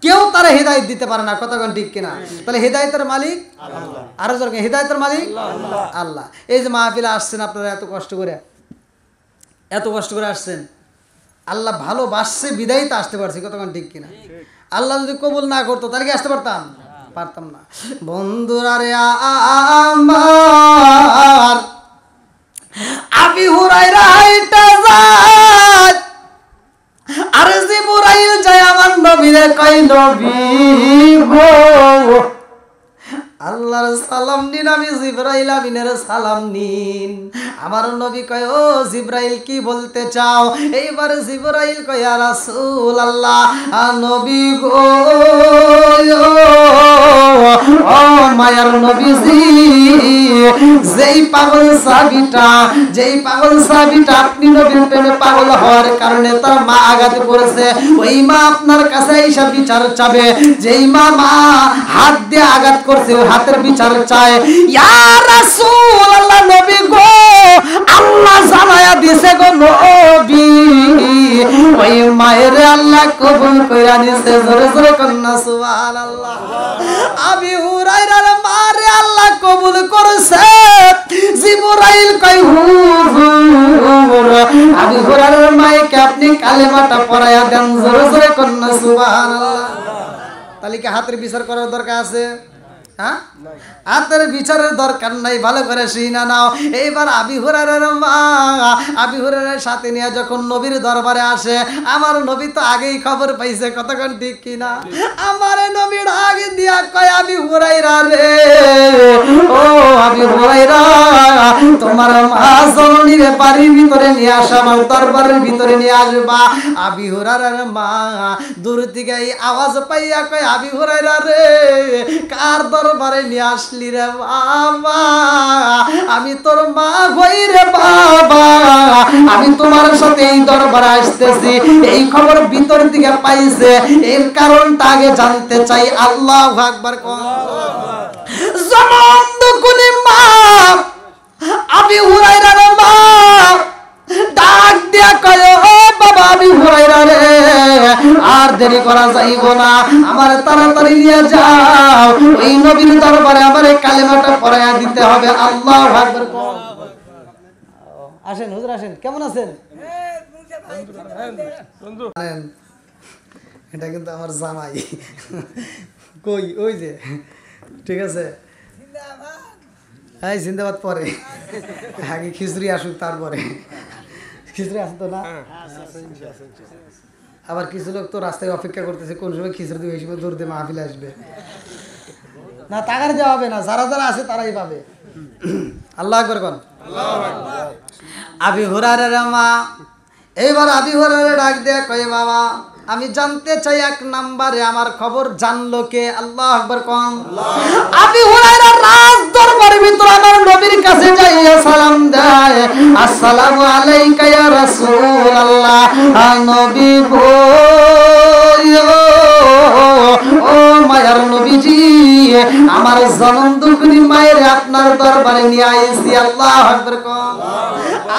Speaker 1: কেউ তারা হিদায়াত দিতে পারে না। কথা কোন ঠিক কিনা? তাহলে হিদায়াতের মালিক আল্লাহ। আর জোরে হিদায়াতের মালিক আল্লাহ। এই যে মাহফিলে আসছেন আপনারা এত কষ্ট করে আসছেন, আল্লাহ ভালোবাসছে বিদায় তো আসতে পারছি। কতক্ষণ ঠিক কিনা? আল্লাহ যদি কবুল না করতো তাহলে কি আসতে পারতাম না। বন্ধুরা রে, আমার আবু হুরায়রা হাইটা যায়, আরে জিবরাইল যায় আমার নবীরে কয়, নবী গো, আল্লাহর সালাম নিন। আমি জিবরাইল আমিনের সালাম নিন। আমার নবী কয়, ও জিবরাইল কি বলতে চাও? এইবার জিবরাইল কয়, ইয়া রাসূলুল্লাহ, নবী গো, ও মায়ার নবীজি, যেই পাগল সাহাবীটা আপনি নবীর প্রেমে পাগল হওয়ার কারণে তার মা আঘাত করেছে, ওই মা আপনার কাছে এসে বিচার চাবে। যেই মা হাত দিয়ে আঘাত করছে ওই হাতের বিচার চায়। ইয়া রাসূলুল্লাহ, নবী গো, আল্লাহ জানায়া দিছে গো নবী, ওই মায়ের আল্লাহ কবুল কইরা নিছে। জোরে জোরে কন্যা সুবহানাল্লাহ। আবু হুরায়রার মারে আল্লাহ কবুল করেছে। জিবরাইল কই, হুজুর, আবু হুরায়রার মাকে আপনি কালেমাটা পড়ায়া দেন। জোরে জোরে কন্যা সুবহানাল্লাহ। তাহলে কি হাতের বিচার করার দরকার আছে? হ্যাঁ, হাতের বিচারের দরকার নাই, ভালো করে শুনা নাও। এইবার আবি হুরায়রার মা আবি হুরায়রার সাথে নিয়ে যখন নবীর দরবারে আসে, আমার নবী তো আগেই খবর পাইছে, কতক্ষণ ঠিক কিনা? আমার নবীর আগে দিয়া কয়, আবি হুরায়রা রে, ও আবি হুরায়রা, তোমার মা জননীর বাড়ির ভিতরে নিয়ে আসা, আমার দরবারের ভিতরে নিয়ে আসবা। আবি হুরায়রার মা দূর থেকে এই আওয়াজ পাইয়া কয়, আবি হুরায়রা রে, কার দরবারে নিয়ে আসলি রে বাবা? আমি তোর মা হই রে বাবা, আমি তোমার সাথে এই দরবারে আসতেছি, এই খবর ভিতর দিকে পাইছে, এর কারণটা আগে জানতে চাই। আল্লাহু আকবার। জমান দুকুনি মা আবি হুরায়রার মা ডাক দিয়া কয়, ও বাবা আবি হুরায়রা রে, আর দেরি করা যাইব না, আমার তাড়াতাড়ি নিয়ে যাও, এই নবীর দরবারে আমার কালেমাটা পড়াইয়া দিতে হবে। আল্লাহু আকবার। আসেন হুজুর, আসেন, কেমন আছেন? এটা কিন্তু আমার জামাই, কই ওই যে, ঠিক আছে, হ্যাঁ জিন্দাবাদ পরে, আগে খিচুড়ি আসুক, তারপরে খিচুড়ি আসতো না। আবার কিছু লোক তো রাস্তায় অপেক্ষা করতেছে কোন সময় খিচুড়ি দিয়ে হিসেবে দৌড় দিয়ে মাহফিলে আসবে। না, টাকার দেওয়া হবে না, যারা যারা আছে তারাই পাবে। আল্লাহ আকবার কোন। আবি হুরায়রার মা এইবার আবি হুরায়রা ডাক দেয়া কয়, বাবা আমি জানতে চাই এক নাম্বারে আমার খবর জানলো কে? আল্লাহু আকবার কোন। আবি হুরায়রা রাজ দরবারের ভিতর আমার নবীর কাছে যাইয়া সালাম দেয়, আসসালামু আলাইকা ইয়া রাসূলুল্লাহ। নবী গো, ও মায়ার নবীজি, আমার জনম দুঃখিনী মায়ের আপনার দরবারে নিয়ে আইছি। আল্লাহু আকবার কোন।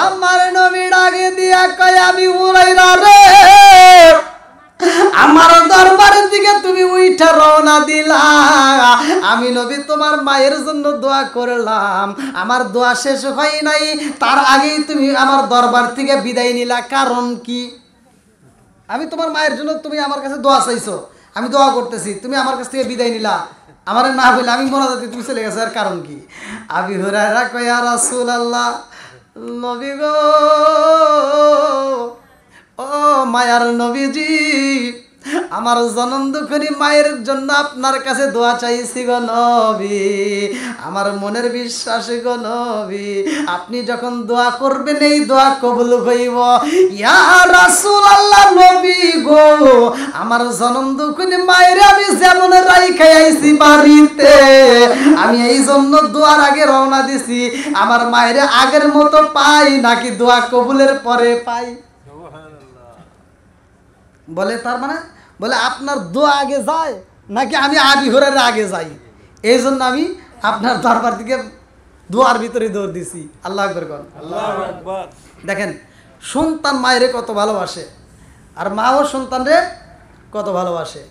Speaker 1: আমার নবী ডাকে দিয়া কয়, আবি হুরায়রা রে, আমার দরবারের দিকে তুমি উইঠা রওনা দিলা, আমি নবী তোমার মায়ের জন্য দোয়া করলাম, আমার দোয়া শেষ হয় নাই, তার আগেই তুমি আমার দরবার থেকে বিদায় নিলা, কারণ কি? আমি তোমার মায়ের জন্য, তুমি আমার কাছে দোয়া চাইছো, আমি দোয়া করতেছি, তুমি আমার কাছ থেকে বিদায় নিলা, আমার না বললে আমি মোনাজাতে তুমি চলে গেছো, আর কারণ কি? আবি হুরায়রা কয়, ইয়া রাসূলুল্লাহ, নবী গো, ও মায়ার নবীজি, আমার জনম দুঃখিনী মায়ের জন্য আপনার কাছে দোয়া চাইছি গো নবী, আমার মনের বিশ্বাস গো নবী, আপনি যখন দোয়া করবেন এই দোয়া কবুল হইব। ইয়া রাসূলুল্লাহ, নবী গো, আমার জনম দুঃখিনী মায়ের আমি যেমন রাইখা আইছি বাড়িতে, আমি এই জন্য দোয়ার আগে রওনা দিছি, আমার মায়ের আগের মতো পাই নাকি দোয়া কবুলের পরে পাই? বলে তার মানে বলে আপনার দোয়া আগে যায় নাকি আমি আবি হুরায়রা আগে যাই, এই জন্য আমি আপনার দরবার থেকে দোয়ার ভিতরে দৌড় দিছি। আল্লাহু আকবার কোন। আল্লাহু আকবার। দেখেন সন্তান মায়েরে কত ভালোবাসে, আর মাও সন্তানরে কত ভালোবাসে।